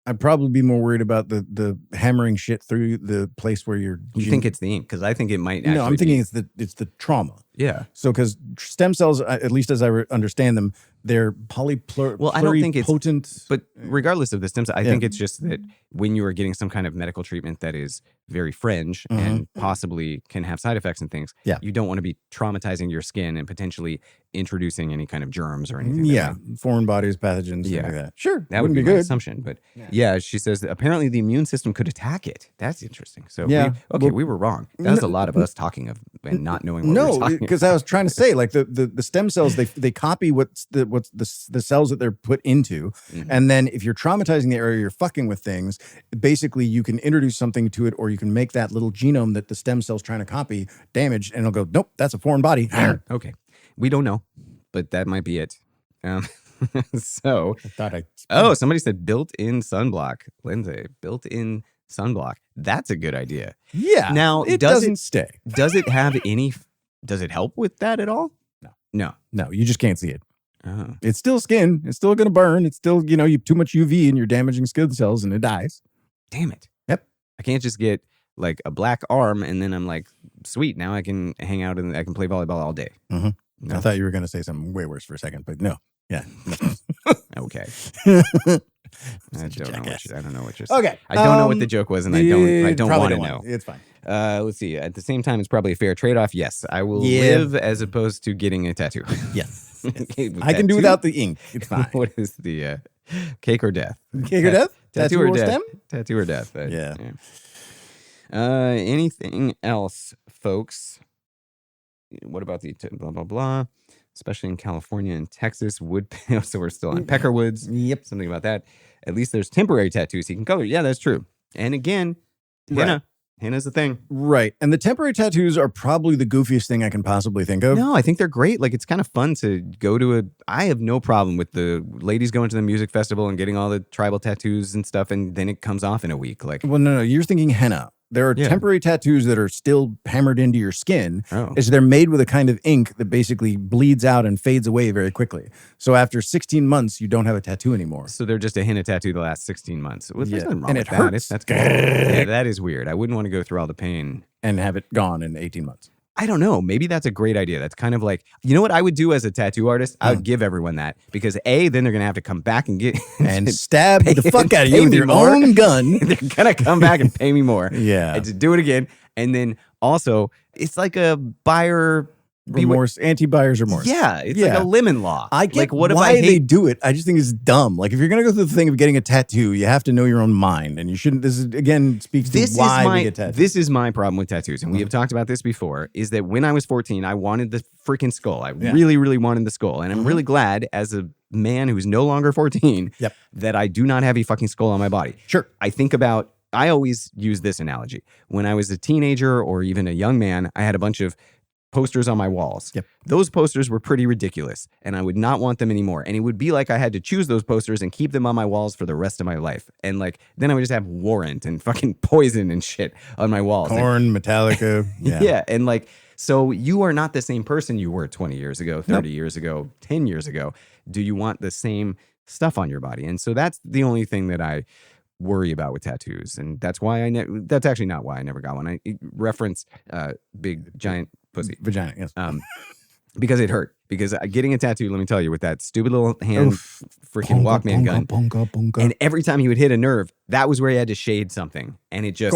C: I'd probably be more worried about the hammering shit through the place where you're.
B: You think it's the ink? Because I think it might.
C: No, I'm thinking it's the trauma.
B: Yeah.
C: So because stem cells, at least as I understand them, they're
B: Well, I don't think it's
C: potent.
B: But regardless of the stem cell, I think it's just that when you are getting some kind of medical treatment that is very fringe and possibly can have side effects and things, you don't want to be traumatizing your skin and potentially introducing any kind of germs or anything.
C: Yeah, foreign bodies, pathogens, things like that. Sure,
B: that would be my assumption. But she says that apparently the immune system could attack it. That's interesting. So we were wrong. That was a lot of us talking and not knowing what we were talking
C: because I was trying to say like the stem cells they copy what's the cells that they're put into, and then if you're traumatizing the area, you're fucking with things. Basically, you can introduce something to it, or you can make that little genome that the stem cell's trying to copy damaged, and it'll go, nope, that's a foreign body.
B: Okay, we don't know, but that might be it. So, somebody said built-in sunblock. Lindsay, built-in sunblock. That's a good idea.
C: Yeah.
B: Now,
C: it doesn't stay.
B: Does it have any? Does it help with that at all? No.
C: You just can't see it. It's still skin. It's still going to burn. It's still, you too much UV and you're damaging skin cells and it dies.
B: Damn it.
C: Yep.
B: I can't just get like a black arm and then I'm like, sweet, now I can hang out and I can play volleyball all day.
C: No. I thought you were going to say something way worse for a second, but no. Yeah.
B: Okay. I don't know what you're saying.
C: Okay.
B: I don't know what the joke was and I don't want to know.
C: It's fine.
B: Let's see. At the same time, it's probably a fair trade-off. Yes. I will live as opposed to getting a tattoo.
C: Yes. I can do without the ink. It's fine.
B: What is the cake or death?
C: Cake or death?
B: Tattoo or death?
C: Stem?
B: Tattoo or death.
C: Yeah.
B: Anything else, folks? What about the blah, blah, blah? Especially in California and Texas, so we're still on peckerwoods.
C: Yep.
B: Something about that. At least there's temporary tattoos he can color. Yeah, that's true. And again, henna.
C: Right.
B: Henna's the thing.
C: Right. And the temporary tattoos are probably the goofiest thing I can possibly think of.
B: No, I think they're great. Like, it's kind of fun to go to I have no problem with the ladies going to the music festival and getting all the tribal tattoos and stuff, and then it comes off in a week. Like,
C: well, no, you're thinking henna. There are temporary tattoos that are still hammered into your skin. They're made with a kind of ink that basically bleeds out and fades away very quickly. So after 16 months, you don't have a tattoo anymore.
B: So they're just a henna tattoo the last 16 months. Well, there's nothing wrong
C: and
B: with
C: it
B: that.
C: hurts.
B: That's good. Yeah, that is weird. I wouldn't want to go through all the pain.
C: And have it gone in 18 months.
B: I don't know. Maybe that's a great idea. That's kind of like, you know what I would do as a tattoo artist? I would give everyone that because then they're going to have to come back and get
C: and stab the fuck out of you with your own gun.
B: They're going to come back and pay me more.
C: Yeah.
B: And to do it again. And then also, it's like a buyer
C: remorse, anti-buyer's remorse.
B: Yeah, it's like a lemon law.
C: I get
B: like, what
C: why
B: if I
C: they do it. I just think it's dumb. Like, if you're going to go through the thing of getting a tattoo, you have to know your own mind. And you shouldn't, this is, again, speaks to why we get tattoos.
B: This is my problem with tattoos. And we have talked about this before, is that when I was 14, I wanted the freaking skull. I really, really wanted the skull. And I'm really glad as a man who's no longer 14 that I do not have a fucking skull on my body.
C: Sure.
B: I always use this analogy. When I was a teenager or even a young man, I had a bunch of posters on my walls. Those posters were pretty ridiculous and I would not want them anymore. And it would be like I had to choose those posters and keep them on my walls for the rest of my life. And like, then I would just have Warrant and fucking Poison and shit on my walls.
C: Korn, Metallica.
B: Yeah. And like, so you are not the same person you were 20 years ago, 30 years ago, 10 years ago. Do you want the same stuff on your body? And so that's the only thing that I worry about with tattoos. And that's why that's actually not why I never got one. I reference big giant pussy.
C: Vagina, yes.
B: Because it hurt. Because getting a tattoo, let me tell you, with that stupid little hand freaking Walkman gun. And every time he would hit a nerve, that was where he had to shade something. And it just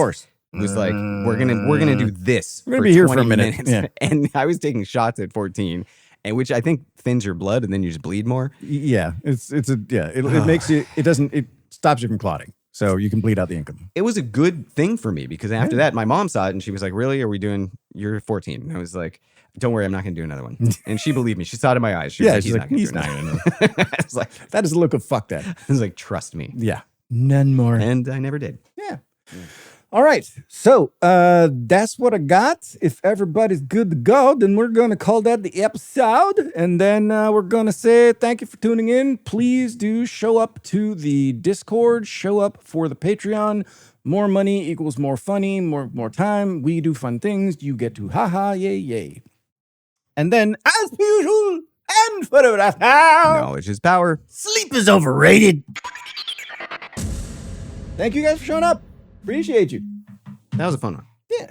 B: was like, we're gonna do this.
C: We're gonna be here for a minute.
B: Yeah. And I was taking shots at 14, and which I think thins your blood and then you just bleed more.
C: Yeah. It makes you, it stops you from clotting. So you can bleed out the income.
B: It was a good thing for me because after that, my mom saw it and she was like, really? Are we doing, you're 14? And I was like, don't worry, I'm not going to do another one. And she believed me. She saw it in my eyes. She was like,
C: she's like, he's not going to.
B: I was like,
C: that is a look of fuck that.
B: I was like, trust me.
C: Yeah. None more.
B: And I never did.
C: Yeah. All right. So that's what I got. If everybody's good to go, then we're going to call that the episode. And then we're going to say thank you for tuning in. Please do show up to the Discord. Show up for the Patreon. More money equals more funny, more time. We do fun things. You get to yay, yay. And then, as per usual, and for the rest now,
B: knowledge is power.
C: Sleep is overrated. Thank you guys for showing up. Appreciate you.
B: That was a fun one.
C: Yeah.